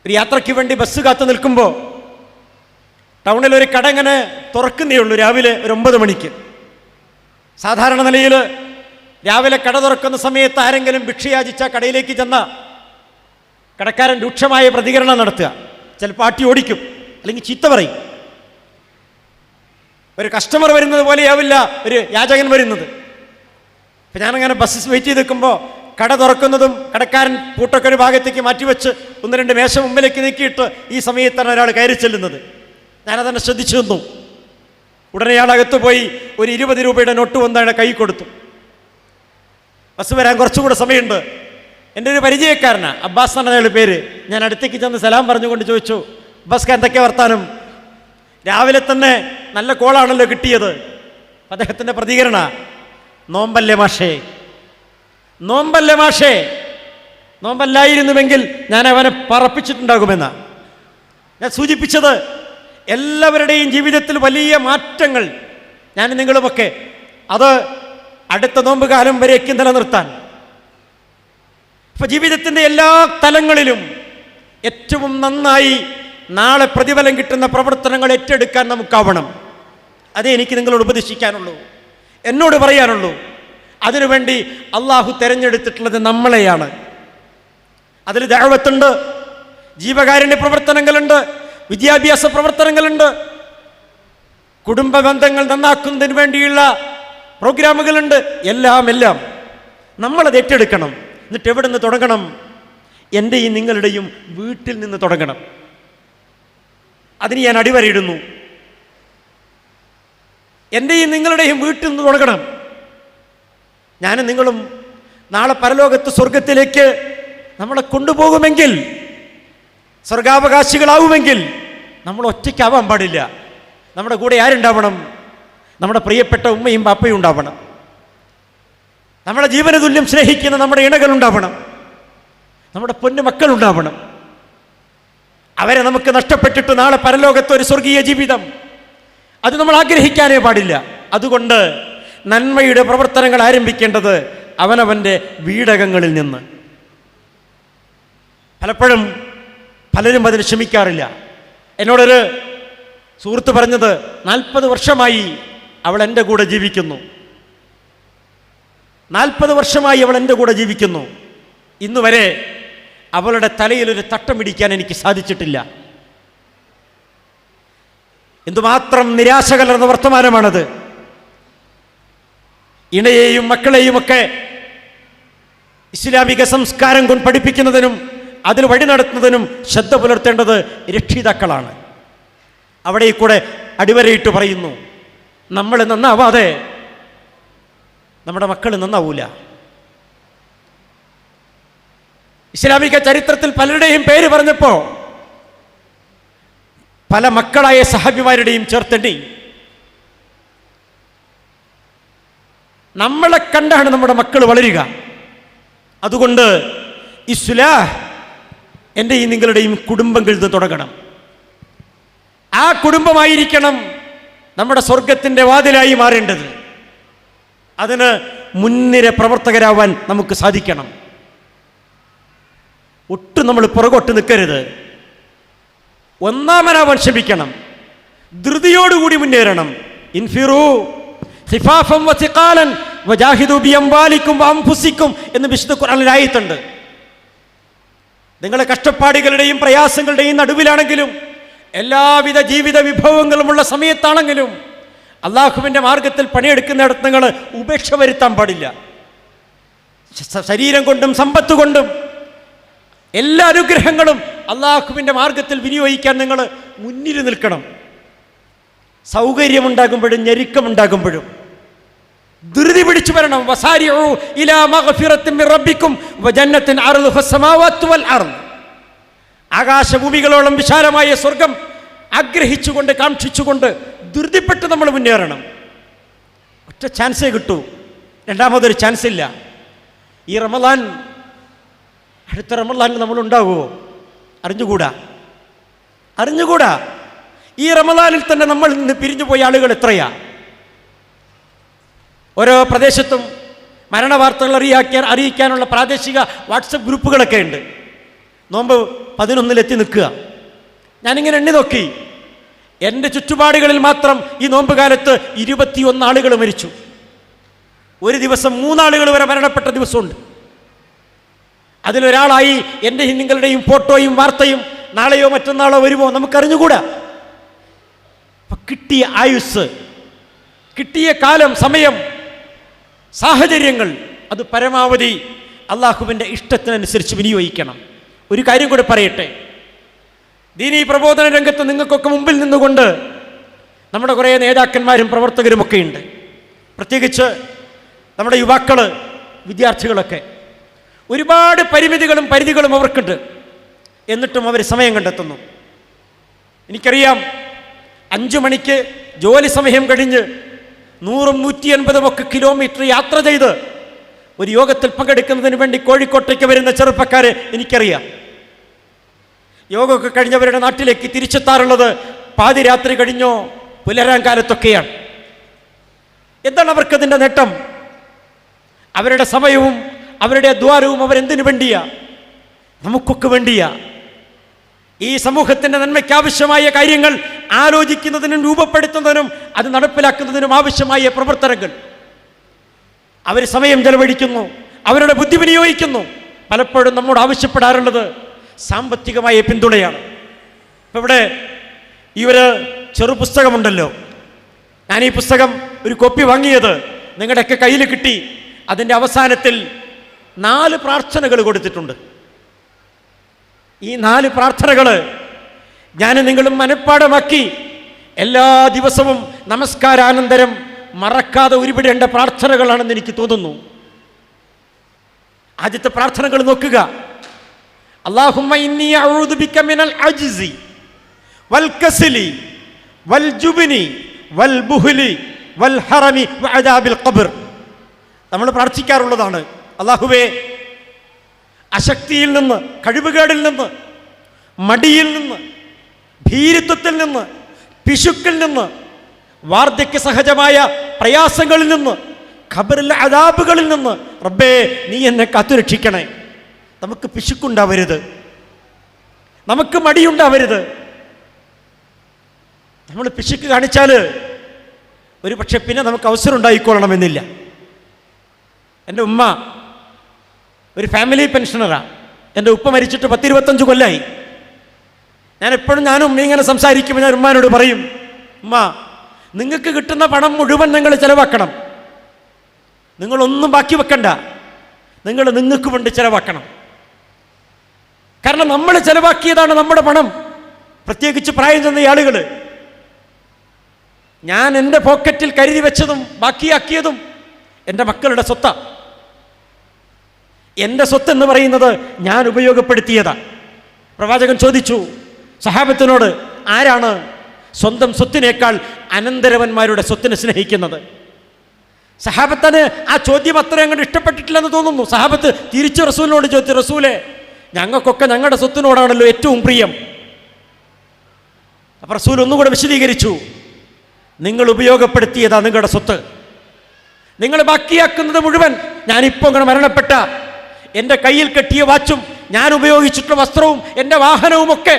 ഒരു യാത്രയ്ക്ക് വേണ്ടി ബസ് കാത്തു നിൽക്കുമ്പോൾ ടൗണിൽ ഒരു കട ഇങ്ങനെ തുറക്കുന്നേ ഉള്ളൂ, രാവിലെ ഒരു 9 മണിക്ക്. സാധാരണ നിലയിൽ രാവിലെ കട തുറക്കുന്ന സമയത്ത് ആരെങ്കിലും ഭിക്ഷയാചിച്ച കടയിലേക്ക് ചെന്ന കടക്കാരൻ രൂക്ഷമായ പ്രതികരണം നടത്തുക. ചിലപ്പോൾ ആട്ടി ഓടിക്കും, അല്ലെങ്കിൽ ചീത്ത പറയും. ഒരു കസ്റ്റമർ വരുന്നത് പോലെയാവില്ല ഒരു യാചകൻ വരുന്നത്. ഇപ്പം ഞാനങ്ങനെ ബസ് വെയിറ്റ് ചെയ്ത് നിൽക്കുമ്പോൾ കട തുറക്കുന്നതും കടക്കാരൻ പൂട്ടൊക്കെ ഒരു ഭാഗത്തേക്ക് മാറ്റിവെച്ച് 1-2 മേശ മുമ്പിലേക്ക് നീക്കിയിട്ട് ഈ സമയത്താണ് ഒരാൾ കയറി ചെല്ലുന്നത്. ഞാനതന്നെ ശ്രദ്ധിച്ചു നിന്നു. ഉടനെ അയാളകത്ത് പോയി ഒരു 20 രൂപയുടെ നോട്ട് വന്ന് അയാളെ കൈ കൊടുത്തു. ബസ് വരാൻ കുറച്ചുകൂടെ സമയമുണ്ട്. എൻ്റെ ഒരു പരിചയക്കാരനാണ്, അബ്ബാസ് എന്നാണ് അയാളുടെ പേര്. ഞാൻ അടുത്തേക്ക് ചെന്ന് സലാം പറഞ്ഞുകൊണ്ട് ചോദിച്ചു, അബ്ബാസ്ക്ക് എന്തൊക്കെ വർത്താനം? രാവിലെ തന്നെ നല്ല കോളാണല്ലോ കിട്ടിയത്. അദ്ദേഹത്തിൻ്റെ പ്രതികരണ, നോമ്പല്ലേ മാഷേ, നോമ്പല്ലേ മാഷേ. നോമ്പല്ലായിരുന്നുവെങ്കിൽ ഞാൻ അവനെ പറപ്പിച്ചിട്ടുണ്ടാകുമെന്നാണ് ഞാൻ സൂചിപ്പിച്ചത്. എല്ലാവരുടെയും ജീവിതത്തിൽ വലിയ മാറ്റങ്ങൾ ഞാൻ നിങ്ങളുമൊക്കെ അത് അടുത്ത നോമ്പ് കാലം വരേക്കും നിലനിർത്താൻ അപ്പോൾ ജീവിതത്തിൻ്റെ എല്ലാ തലങ്ങളിലും ഏറ്റവും നന്നായി നാളെ പ്രതിഫലം കിട്ടുന്ന പ്രവർത്തനങ്ങൾ ഏറ്റെടുക്കാൻ നമുക്കാവണം. അതേ എനിക്ക് നിങ്ങളോട് ഉപദേശിക്കാനുള്ളൂ, എന്നോട് പറയാനുള്ളൂ. അതിനുവേണ്ടി അള്ളാഹു തിരഞ്ഞെടുത്തിട്ടുള്ളത് നമ്മളെയാണ്. അതിൽ ദഅവത്തുണ്ട്, ജീവകാരുണ്യ പ്രവർത്തനങ്ങളുണ്ട്, വിദ്യാഭ്യാസ പ്രവർത്തനങ്ങളുണ്ട്, കുടുംബ ബന്ധങ്ങൾ നന്നാക്കുന്നതിന് വേണ്ടിയുള്ള പ്രോഗ്രാമുകളുണ്ട്. എല്ലാം നമ്മളത് ഏറ്റെടുക്കണം. എന്നിട്ട് എവിടെ നിന്ന് തുടങ്ങണം? എൻ്റെയും നിങ്ങളുടെയും വീട്ടിൽ നിന്ന് തുടങ്ങണം. അതിന് ഞാൻ അടിവരയിടുന്നു. എൻ്റെയും നിങ്ങളുടെയും വീട്ടിൽ നിന്ന് തുടങ്ങണം. ഞാനും നിങ്ങളും നാളെ പരലോകത്ത് സ്വർഗത്തിലേക്ക് നമ്മളെ കൊണ്ടുപോകുമെങ്കിൽ, സ്വർഗാവകാശികളാവുമെങ്കിൽ നമ്മൾ ഒറ്റയ്ക്കാവാൻ പാടില്ല. നമ്മുടെ കൂടെ ആരുണ്ടാവണം? നമ്മുടെ പ്രിയപ്പെട്ട ഉമ്മയും ബാപ്പയും ഉണ്ടാവണം. നമ്മുടെ ജീവന തുല്യം സ്നേഹിക്കുന്ന നമ്മുടെ ഇണകളുണ്ടാവണം. നമ്മുടെ പൊന്നു മക്കളുണ്ടാവണം. അവരെ നമുക്ക് നഷ്ടപ്പെട്ടിട്ട് നാളെ പരലോകത്ത് ഒരു സ്വർഗീയ ജീവിതം അത് നമ്മൾ ആഗ്രഹിക്കാനേ പാടില്ല. അതുകൊണ്ട് നന്മയുടെ പ്രവർത്തനങ്ങൾ ആരംഭിക്കേണ്ടത് അവനവൻ്റെ വീടകങ്ങളിൽ നിന്ന്. പലപ്പോഴും പലരും അതിന് ശ്രമിക്കാറില്ല. എന്നോടൊരു സുഹൃത്ത് പറഞ്ഞത്, 40 വർഷമായി അവൾ എൻ്റെ കൂടെ ജീവിക്കുന്നു. 40 വർഷമായി അവൾ എൻ്റെ കൂടെ ജീവിക്കുന്നു. ഇന്ന് വരെ അവളുടെ തലയിലൊരു തട്ടം പിടിക്കാൻ എനിക്ക് സാധിച്ചിട്ടില്ല. എന്തുമാത്രം നിരാശ കലർന്ന വർത്തമാനമാണത്. ഇണയെയും മക്കളെയുമൊക്കെ ഇസ്ലാമിക സംസ്കാരം കൊണ്ട് പഠിപ്പിക്കുന്നതിനും അതിന് വഴി നടത്തുന്നതിനും ശ്രദ്ധ പുലർത്തേണ്ടത് രക്ഷിതാക്കളാണ്. അവിടെ കൂടെ അടിവരയിട്ട് പറയുന്നു, നമ്മൾ നന്നാവാതെ നമ്മുടെ മക്കൾ നന്നാവൂല. ഇസ്ലാമിക ചരിത്രത്തിൽ പലരുടെയും പേര് പറഞ്ഞപ്പോൾ പല മക്കളായ സഹാബിമാരുടെയും ചേർത്തെണ്ണി. നമ്മളെ കണ്ടാണ് നമ്മുടെ മക്കൾ വളരുക. അതുകൊണ്ട് ഇസ്ലാഹ് എൻ്റെയും നിങ്ങളുടെയും കുടുംബങ്ങളിൽ നിന്ന് തുടങ്ങണം. ആ കുടുംബമായിരിക്കണം നമ്മുടെ സ്വർഗത്തിൻ്റെ വാതിലായി മാറേണ്ടത്. അതിന് മുൻനിര പ്രവർത്തകരാവാൻ നമുക്ക് സാധിക്കണം. ഒട്ടും നമ്മൾ പുറകോട്ട് നിൽക്കരുത്. ഒന്നാമനാവാൻ ശ്രമിക്കണം. ധൃതിയോടുകൂടി മുന്നേറണം. ഇൻഫിറൂ ഖിഫാഫൻ വസിഖാലൻ വജാഹിദു ബിഅംവാലിക്കും വഅൻഫുസിക്കും എന്ന് വിശുദ്ധ ഖുർആനിൽ ആയത്തുണ്ട്. നിങ്ങളെ കഷ്ടപ്പാടുകളുടെയും പ്രയാസങ്ങളുടെയും നടുവിലാണെങ്കിലും, എല്ലാവിധ ജീവിത വിഭവങ്ങളുമുള്ള സമയത്താണെങ്കിലും, അള്ളാഹുവിൻ്റെ മാർഗത്തിൽ പണിയെടുക്കുന്നിടത്ത് നിങ്ങൾ ഉപേക്ഷ വരുത്താൻ പാടില്ല. ശരീരം കൊണ്ടും സമ്പത്ത് കൊണ്ടും എല്ലാ അനുഗ്രഹങ്ങളും അള്ളാഹുവിൻ്റെ മാർഗത്തിൽ വിനിയോഗിക്കാൻ നിങ്ങൾ മുന്നിൽ നിൽക്കണം. സൗകര്യമുണ്ടാകുമ്പോഴും ഞെരുക്കമുണ്ടാകുമ്പോഴും ധൃതി പിടിച്ചു വരണം. വസാരിഉ ഇലാ മഗ്ഫിറത്തിൻ മിർ റബ്ബിക്കും വജന്നത്തിൻ അർളുഹ അസ്സമാവാതു വൽ അർള്. ആകാശഭൂമികളോളം വിശാലമായ സ്വർഗം ആഗ്രഹിച്ചുകൊണ്ട് കാക്ഷിച്ചുകൊണ്ട് ധൃതിപ്പെട്ട് നമ്മൾ മുന്നേറണം. ഒറ്റ ചാൻസേ കിട്ടൂ, രണ്ടാമതൊരു ചാൻസ് ഇല്ല. ഈ റമളാൻ, അടുത്ത റമളാനിൽ നമ്മൾ ഉണ്ടാവുമോ? അറിഞ്ഞുകൂടാ. ഈ റമളാനിൽ തന്നെ നമ്മൾ നിന്ന് പിരിഞ്ഞു പോയ ആളുകൾ എത്രയാ? ഓരോ പ്രദേശത്തും മരണവാർത്തകൾ അറിയിക്കാനുള്ള പ്രാദേശിക വാട്സപ്പ് ഗ്രൂപ്പുകളൊക്കെ ഉണ്ട്. നോമ്പ് 11 നിൽക്കുക. ഞാനിങ്ങനെ എണ്ണി നോക്കി. എൻ്റെ ചുറ്റുപാടുകളിൽ മാത്രം ഈ നോമ്പ് കാലത്ത് 21 ആളുകൾ മരിച്ചു. ഒരു ദിവസം 3 ആളുകൾ വരെ മരണപ്പെട്ട ദിവസമുണ്ട്. അതിലൊരാളായി എൻ്റെ നിങ്ങളുടെയും ഫോട്ടോയും വാർത്തയും നാളെയോ മറ്റന്നാളോ വരുമോ നമുക്കറിഞ്ഞുകൂടാ. കിട്ടിയ ആയുസ്, കിട്ടിയ കാലം, സമയം, സാഹചര്യങ്ങൾ അത് പരമാവധി അള്ളാഹുവിൻ്റെ ഇഷ്ടത്തിനനുസരിച്ച് വിനിയോഗിക്കണം. ഒരു കാര്യം കൂടെ പറയട്ടെ. ദീനീ പ്രബോധന രംഗത്ത് നിങ്ങൾക്കൊക്കെ മുമ്പിൽ നിന്നുകൊണ്ട് നമ്മുടെ കുറേ നേതാക്കന്മാരും പ്രവർത്തകരുമൊക്കെ ഉണ്ട്. പ്രത്യേകിച്ച് നമ്മുടെ യുവാക്കൾ, വിദ്യാർത്ഥികളൊക്കെ. ഒരുപാട് പരിമിതികളും പരിധികളും അവർക്കുണ്ട്. എന്നിട്ടും അവർ സമയം കണ്ടെത്തുന്നു. എനിക്കറിയാം, 5 മണിക്ക് ജോലി സമയം കഴിഞ്ഞ് 100-150 കിലോമീറ്റർ യാത്ര ചെയ്ത് ഒരു യോഗത്തിൽ പങ്കെടുക്കുന്നതിന് വേണ്ടി കോഴിക്കോട്ടേക്ക് വരുന്ന ചെറുപ്പക്കാരെ എനിക്കറിയാം. യോഗമൊക്കെ കഴിഞ്ഞവരുടെ നാട്ടിലേക്ക് തിരിച്ചെത്താറുള്ളത് പാതിരാത്രി കഴിഞ്ഞോ പുലരാൻ കാലത്തൊക്കെയാണ്. എന്താണ് അവർക്കതിൻ്റെ നേട്ടം? അവരുടെ സമയവും അവരുടെ അധ്വാനവും അവരെന്തിനു വേണ്ടിയാ? നമുക്കൊക്കെ വേണ്ടിയാ. ഈ സമൂഹത്തിൻ്റെ നന്മയ്ക്ക് ആവശ്യമായ കാര്യങ്ങൾ ആലോചിക്കുന്നതിനും രൂപപ്പെടുത്തുന്നതിനും അത് നടപ്പിലാക്കുന്നതിനും ആവശ്യമായ പ്രവർത്തനങ്ങൾ അവർ സമയം ചെലവഴിക്കുന്നു, അവരുടെ ബുദ്ധി വിനിയോഗിക്കുന്നു. പലപ്പോഴും നമ്മോട് ആവശ്യപ്പെടാറുള്ളത് സാമ്പത്തികമായ പിന്തുണയാണ്. ഇപ്പം ഇവിടെ ഈ ഒരു ചെറു പുസ്തകമുണ്ടല്ലോ, ഞാൻ ഈ പുസ്തകം ഒരു കോപ്പി വാങ്ങിയത് നിങ്ങളുടെയൊക്കെ കയ്യിൽ കിട്ടി. അതിൻ്റെ അവസാനത്തിൽ 4 പ്രാർത്ഥനകൾ കൊടുത്തിട്ടുണ്ട്. ഈ 4 പ്രാർത്ഥനകൾ ഞാൻ നിങ്ങളും മനഃപ്പാഠമാക്കി എല്ലാ ദിവസവും നമസ്കാരാനന്തരം മറക്കാതെ ഉരുവിടേണ്ട പ്രാർത്ഥനകളാണെന്ന് എനിക്ക് തോന്നുന്നു. ആദ്യത്തെ പ്രാർത്ഥനകൾ നോക്കുക. അല്ലാഹുമ്മ ഇന്നി അഊദു ബിക മിനൽ അജ്സി വൽ കസലി വൽ ജുബ്നി വൽ ബുഹ്ലി വൽ ഹറമി വഅദാബിൽ ഖബ്ർ. നമ്മൾ പ്രാർത്ഥിക്കാറുള്ളതാണ്, അല്ലാഹുവേ, അശക്തിയിൽ നിന്ന്, കഴിവുകേടിൽ നിന്ന്, മടിയിൽ നിന്ന്, ഭീരുത്വത്തിൽ നിന്ന്, പിശുക്കിൽ നിന്ന്, വാർദ്ധക്യ സഹജമായ പ്രയാസങ്ങളിൽ നിന്ന്, ഖബറിലെ അദാബുകളിൽ നിന്ന് റബ്ബേ നീ എന്നെ കാത്തുരക്ഷിക്കണേ. നമുക്ക് പിശുക്കുണ്ടാവരുത്, നമുക്ക് മടിയുണ്ടാവരുത്. നമ്മൾ പിശുക്ക് കാണിച്ചാൽ ഒരു പക്ഷെ പിന്നെ നമുക്ക് അവസരം ഉണ്ടായിക്കൊള്ളണമെന്നില്ല. എൻ്റെ ഉമ്മ ഒരു ഫാമിലി പെൻഷനറാണ്. എൻ്റെ ഉപ്പ മരിച്ചിട്ട് 10-25 കൊല്ലമായി. ഞാൻ എപ്പോഴും ഞാനും ഇങ്ങനെ സംസാരിക്കുമ്പോൾ ഞാൻ ഉമ്മാനോട് പറയും, ഉമ്മ, നിങ്ങൾക്ക് കിട്ടുന്ന പണം മുഴുവൻ നിങ്ങൾ ചിലവാക്കണം, നിങ്ങളൊന്നും ബാക്കി വെക്കണ്ട, നിങ്ങൾക്ക് വേണ്ടി ചിലവാക്കണം. കാരണം നമ്മൾ ചിലവാക്കിയതാണ് നമ്മുടെ പണം, പ്രത്യേകിച്ച് പ്രായം ചെന്ന ആളുകൾ. ഞാൻ എൻ്റെ പോക്കറ്റിൽ കരുതി വെച്ചതും ബാക്കിയാക്കിയതും എൻ്റെ മക്കളുടെ സ്വത്താണ്. എൻ്റെ സ്വത്ത് എന്ന് പറയുന്നത് ഞാൻ ഉപയോഗപ്പെടുത്തിയതാണ്. പ്രവാചകൻ ചോദിച്ചു സഹാബത്തിനോട്, ആരാണ് സ്വന്തം സ്വത്തിനേക്കാൾ അനന്തരവന്മാരുടെ സ്വത്തിനെ സ്നേഹിക്കുന്നത്? സഹാബത്തിന് ആ ചോദ്യം അത്രയും അങ്ങോട്ട് ഇഷ്ടപ്പെട്ടിട്ടില്ലെന്ന് തോന്നുന്നു. സഹാബത്ത് തിരിച്ചു റസൂലിനോട് ചോദിച്ചു, റസൂലെ, ഞങ്ങൾക്കൊക്കെ ഞങ്ങളുടെ സ്വത്തിനോടാണല്ലോ ഏറ്റവും പ്രിയം. അപ്പോൾ റസൂൽ ഒന്നുകൂടെ വിശദീകരിച്ചു, നിങ്ങൾ ഉപയോഗപ്പെടുത്തിയതാ നിങ്ങളുടെ സ്വത്ത്, നിങ്ങൾ ബാക്കിയാക്കുന്നത് മുഴുവൻ. ഞാനിപ്പോൾ ഇങ്ങനെ മരണപ്പെട്ട എൻ്റെ കയ്യിൽ കെട്ടിയ വാച്ചും ഞാൻ ഉപയോഗിച്ചിട്ടുള്ള വസ്ത്രവും എൻ്റെ വാഹനവുമൊക്കെ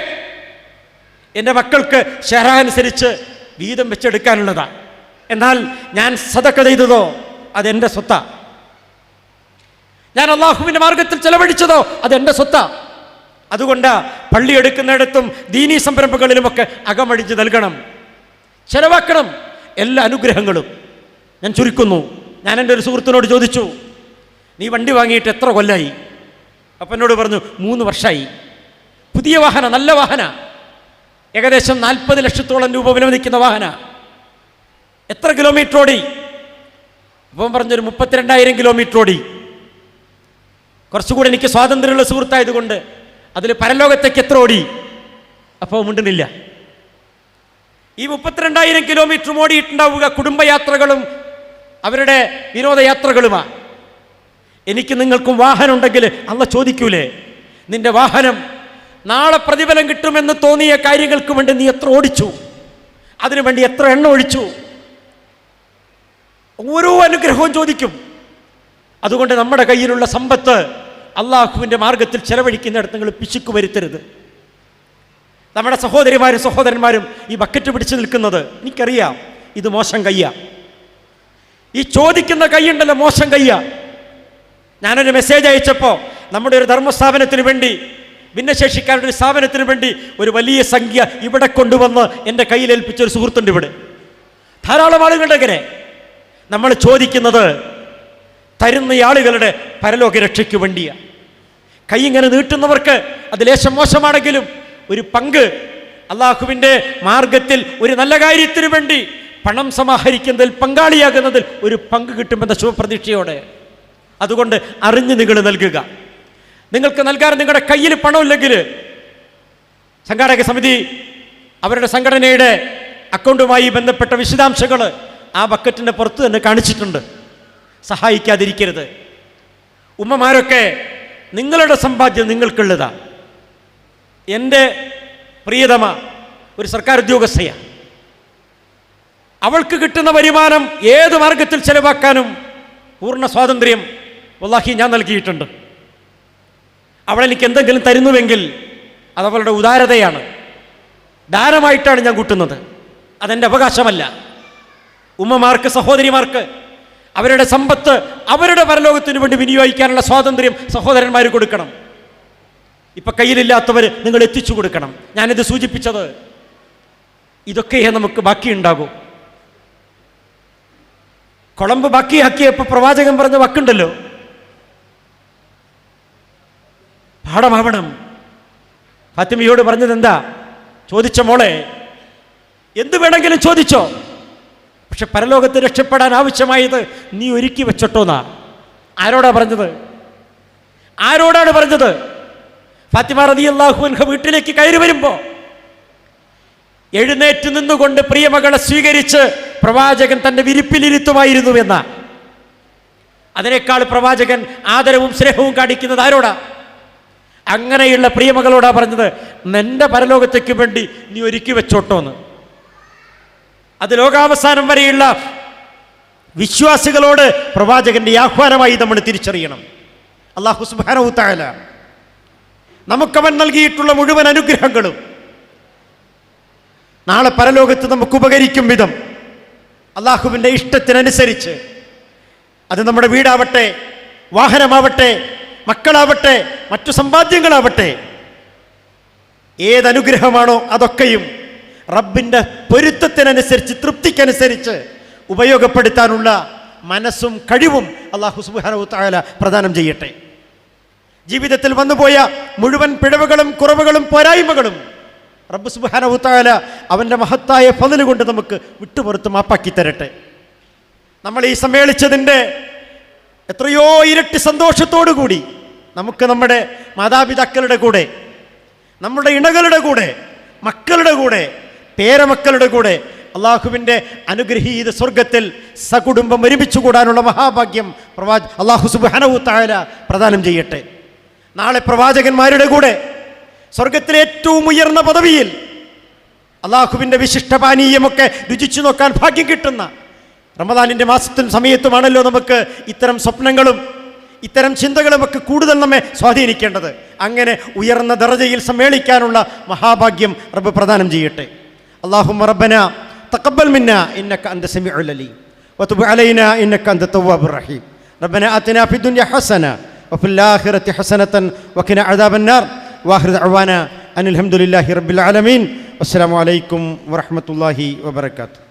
എൻ്റെ മക്കൾക്ക് ശറഅ അനുസരിച്ച് വീതം വെച്ചെടുക്കാനുള്ളതാണ്. എന്നാൽ ഞാൻ സദഖ ചെയ്തതോ അതെൻ്റെ സ്വത്താ. ഞാൻ അള്ളാഹുവിൻ്റെ മാർഗത്തിൽ ചെലവഴിച്ചതോ അതെൻ്റെ സ്വത്താ. അതുകൊണ്ട് പള്ളി എടുക്കുന്നിടത്തും ദീനീ സംരംഭങ്ങളിലുമൊക്കെ അകമഴിച്ച് നൽകണം, ചെലവാക്കണം എല്ലാ അനുഗ്രഹങ്ങളും. ഞാൻ ചുരുക്കുന്നു. ഞാൻ എൻ്റെ ഒരു സുഹൃത്തിനോട് ചോദിച്ചു, നീ വണ്ടി വാങ്ങിയിട്ട് എത്ര കൊല്ലമായി? അപ്പം എന്നോട് പറഞ്ഞു 3 വർഷമായി. പുതിയ വാഹന, നല്ല വാഹന, ഏകദേശം 40 ലക്ഷത്തോളം രൂപ വിലമതിക്കുന്ന വാഹന. എത്ര കിലോമീറ്റർ ഓടി? അപ്പം പറഞ്ഞൊരു 32,000 കിലോമീറ്റർ ഓടി. കുറച്ചുകൂടെ എനിക്ക് സ്വാതന്ത്ര്യമുള്ള സുഹൃത്തായതുകൊണ്ട് അതിൽ പരലോകത്തേക്ക് എത്ര ഓടി? അപ്പോൾ മിണ്ടുന്നില്ല. ഈ 32,000 കിലോമീറ്റർ ഓടിയിട്ടുണ്ടാവുക കുടുംബയാത്രകളും അവരുടെ വിനോദയാത്രകളുമാണ്. എനിക്ക് നിങ്ങൾക്കും വാഹനം ഉണ്ടെങ്കിൽ അള്ള ചോദിക്കൂലേ, നിന്റെ വാഹനം നാളെ പ്രതിഫലം കിട്ടുമെന്ന് തോന്നിയ കാര്യങ്ങൾക്ക് വേണ്ടി നീ എത്ര ഓടിച്ചു, അതിനുവേണ്ടി എത്ര എണ്ണ ഒഴിച്ചു? ഓരോ അനുഗ്രഹവും ചോദിക്കും. അതുകൊണ്ട് നമ്മുടെ കയ്യിലുള്ള സമ്പത്ത് അള്ളാഹുവിൻ്റെ മാർഗത്തിൽ ചെലവഴിക്കുന്നിടത്ത് നിങ്ങൾ പിശുക്ക് വരുത്തരുത്. നമ്മുടെ സഹോദരിമാരും സഹോദരന്മാരും ഈ ബക്കറ്റ് പിടിച്ചു നിൽക്കുന്നത് എനിക്കറിയാം, ഇത് മോശം കയ്യ. ഈ ചോദിക്കുന്ന കൈയുണ്ടല്ലോ മോശം കയ്യ. ഞാനൊരു മെസ്സേജ് അയച്ചപ്പോൾ നമ്മുടെ ഒരു ധർമ്മസ്ഥാപനത്തിന് വേണ്ടി, ഭിന്നശേഷിക്കാരുടെ ഒരു സ്ഥാപനത്തിന് വേണ്ടി ഒരു വലിയ സംഖ്യ ഇവിടെ കൊണ്ടുവന്ന് എൻ്റെ കയ്യിലേൽപ്പിച്ചൊരു സുഹൃത്തുണ്ട്. ഇവിടെ ധാരാളം ആളുകളുടെ ഇങ്ങനെ നമ്മൾ ചോദിക്കുന്നത് തരുന്ന ആളുകളുടെ പരലോക രക്ഷയ്ക്ക് വേണ്ടിയാണ്. കൈ ഇങ്ങനെ നീട്ടുന്നവർക്ക് അത് ലേശം മോശമാണെങ്കിലും ഒരു പങ്ക് അള്ളാഹുവിൻ്റെ മാർഗത്തിൽ ഒരു നല്ല കാര്യത്തിന് വേണ്ടി പണം സമാഹരിക്കുന്നതിൽ പങ്കാളിയാകുന്നതിൽ ഒരു പങ്ക് കിട്ടുമെന്ന ശുഭപ്രതീക്ഷയോടെ. അതുകൊണ്ട് അറിഞ്ഞ് നിങ്ങൾ നൽകുക. നിങ്ങൾക്ക് നൽകാൻ നിങ്ങളുടെ കയ്യിൽ പണമില്ലെങ്കിൽ സംഘാടക സമിതി അവരുടെ സംഘടനയുടെ അക്കൗണ്ടുമായി ബന്ധപ്പെട്ട വിശദാംശങ്ങൾ ആ ബക്കറ്റിൻ്റെ പുറത്ത് തന്നെ കാണിച്ചിട്ടുണ്ട്. സഹായിക്കാതിരിക്കരുത്. ഉമ്മമാരൊക്കെ നിങ്ങളുടെ സമ്പാദ്യം നിങ്ങൾക്കുള്ളതാണ്. എൻ്റെ പ്രിയതമ ഒരു സർക്കാർ ഉദ്യോഗസ്ഥയാണ്. അവൾക്ക് കിട്ടുന്ന വരുമാനം ഏത് മാർഗത്തിൽ ചെലവാക്കാനും പൂർണ്ണ സ്വാതന്ത്ര്യം വല്ലാഹി ഞാൻ നൽകിയിട്ടുണ്ട്. അവൾ എനിക്ക് എന്തെങ്കിലും തരുന്നുവെങ്കിൽ അതവളുടെ ഉദാരതയാണ്, ദാനമായിട്ടാണ് ഞാൻ കൂട്ടുന്നത്, അതെൻ്റെ അവകാശമല്ല. ഉമ്മമാർക്ക്, സഹോദരിമാർക്ക് അവരുടെ സമ്പത്ത് അവരുടെ പരലോകത്തിന് വേണ്ടി വിനിയോഗിക്കാനുള്ള സ്വാതന്ത്ര്യം സഹോദരന്മാർ കൊടുക്കണം. ഇപ്പം കയ്യിലില്ലാത്തവർ നിങ്ങൾ എത്തിച്ചു കൊടുക്കണം. ഞാനിത് സൂചിപ്പിച്ചത് ഇതൊക്കെയേ നമുക്ക് ബാക്കിയുണ്ടാകൂ. കുളമ്പ് ബാക്കിയാക്കിയപ്പോൾ പ്രവാചകൻ പറഞ്ഞ വാക്കുണ്ടല്ലോ, പാഠമാവണം. ഫാത്തിമയോട് പറഞ്ഞത് എന്താ? ചോദിച്ച മോളെ, എന്ത് വേണമെങ്കിലും ചോദിച്ചോ, പക്ഷെ പരലോകത്ത് രക്ഷപ്പെടാൻ ആവശ്യമായത് നീ ഒരുക്കി വെച്ചോട്ടോന്നാ. ആരോടാ പറഞ്ഞത്? ആരോടാണ് പറഞ്ഞത്? ഫാത്തിമ റളിയല്ലാഹു അൻഹ വീട്ടിലേക്ക് കയറി വരുമ്പോൾ എഴുന്നേറ്റ് നിന്നുകൊണ്ട് പ്രിയമകളെ സ്വീകരിച്ച് പ്രവാചകൻ തൻ്റെ വിരിപ്പിലിരുത്തുമായിരുന്നു എന്ന. അതിനേക്കാൾ പ്രവാചകൻ ആദരവും സ്നേഹവും കാണിക്കുന്നത് ആരോടാ? അങ്ങനെയുള്ള പ്രിയമകളോടാ പറഞ്ഞത്, നിന്റെ പരലോകത്തേക്ക് വേണ്ടി നീ ഒരുക്കി വെച്ചോട്ടോന്ന്. അത് ലോകാവസാനം വരെയുള്ള വിശ്വാസികളോട് പ്രവാചകന്റെ ആഹ്വാനമായി നമ്മൾ തിരിച്ചറിയണം. അല്ലാഹു സുബ്ഹാനഹു തആല നമുക്കവൻ നൽകിയിട്ടുള്ള മുഴുവൻ അനുഗ്രഹങ്ങളും നാളെ പരലോകത്ത് നമുക്ക് ഉപകരിക്കും വിധം അള്ളാഹുവിൻ്റെ ഇഷ്ടത്തിനനുസരിച്ച്, അത് നമ്മുടെ വീടാവട്ടെ, വാഹനമാവട്ടെ, മക്കളാവട്ടെ, മറ്റു സമ്പാദ്യങ്ങളാവട്ടെ, ഏതനുഗ്രഹമാണോ അതൊക്കെയും റബ്ബിൻ്റെ പൊരുത്തത്തിനനുസരിച്ച്, തൃപ്തിക്കനുസരിച്ച് ഉപയോഗപ്പെടുത്താനുള്ള മനസ്സും കഴിവും അല്ലാഹു സുബ്ഹാനഹു തആല പ്രദാനം ചെയ്യട്ടെ. ജീവിതത്തിൽ വന്നുപോയ മുഴുവൻ പിഴവുകളും കുറവുകളും പോരായ്മകളും റബ്ബ് സുബ്ഹാനഹു തആല അവൻ്റെ മഹത്തായ ഫضل കൊണ്ട് നമുക്ക് വിട്ടുപുറത്ത് മാപ്പാക്കി തരട്ടെ. നമ്മൾ ഈ സമ്മേളിച്ചതിൻ്റെ എത്രയോ ഇരട്ടി സന്തോഷത്തോടു കൂടി നമുക്ക് നമ്മുടെ മാതാപിതാക്കളുടെ കൂടെ, നമ്മുടെ ഇണകളുടെ കൂടെ, മക്കളുടെ കൂടെ, പേരമക്കളുടെ കൂടെ അള്ളാഹുവിൻ്റെ അനുഗ്രഹീത സ്വർഗത്തിൽ സകുടുംബം ഒരുമിച്ച് കൂടാനുള്ള മഹാഭാഗ്യം അള്ളാഹു സുബ്ഹാനഹു തആല പ്രദാനം ചെയ്യട്ടെ. നാളെ പ്രവാചകന്മാരുടെ കൂടെ സ്വർഗത്തിലെ ഏറ്റവും ഉയർന്ന പദവിയിൽ അള്ളാഹുവിൻ്റെ വിശിഷ്ടപാനീയമൊക്കെ രുചിച്ചു നോക്കാൻ ഭാഗ്യം കിട്ടുന്ന റമദാനിൻ്റെ മാസത്തിനും സമയത്തുമാണല്ലോ നമുക്ക് ഇത്തരം സ്വപ്നങ്ങളും ഇത്തരം ചിന്തകളുമൊക്കെ കൂടുതൽ നമ്മെ സ്വാധീനിക്കേണ്ടത്. അങ്ങനെ ഉയർന്ന ദറജയിൽ സമ്മേളിക്കാനുള്ള മഹാഭാഗ്യം റബ്ബ് പ്രദാനം ചെയ്യട്ടെ. അല്ലാഹുമ്മ റബ്ബന തഖബ്ബൽ മിന്നാ ഇന്നക അൻത സമീഉൽ അലീം വതുബ് അലൈനാ ഇന്നക അൻത തവ്വാബുർ റഹീം. റബ്ബന ആതിനാ ഫിദ് ദുനിയ ഹസന വഫിൽ ആഖിറതി ഹസനതൻ വഖിനാ അദാബൻ നാർ. വാഖിറു ദഅവാനാ അനിൽ ഹംദുലില്ലാഹി റബ്ബിൽ ആലമീൻ. അസ്സലാമു അലൈക്കും വറഹ്മത്തുള്ളാഹി വബറകാതുഹു.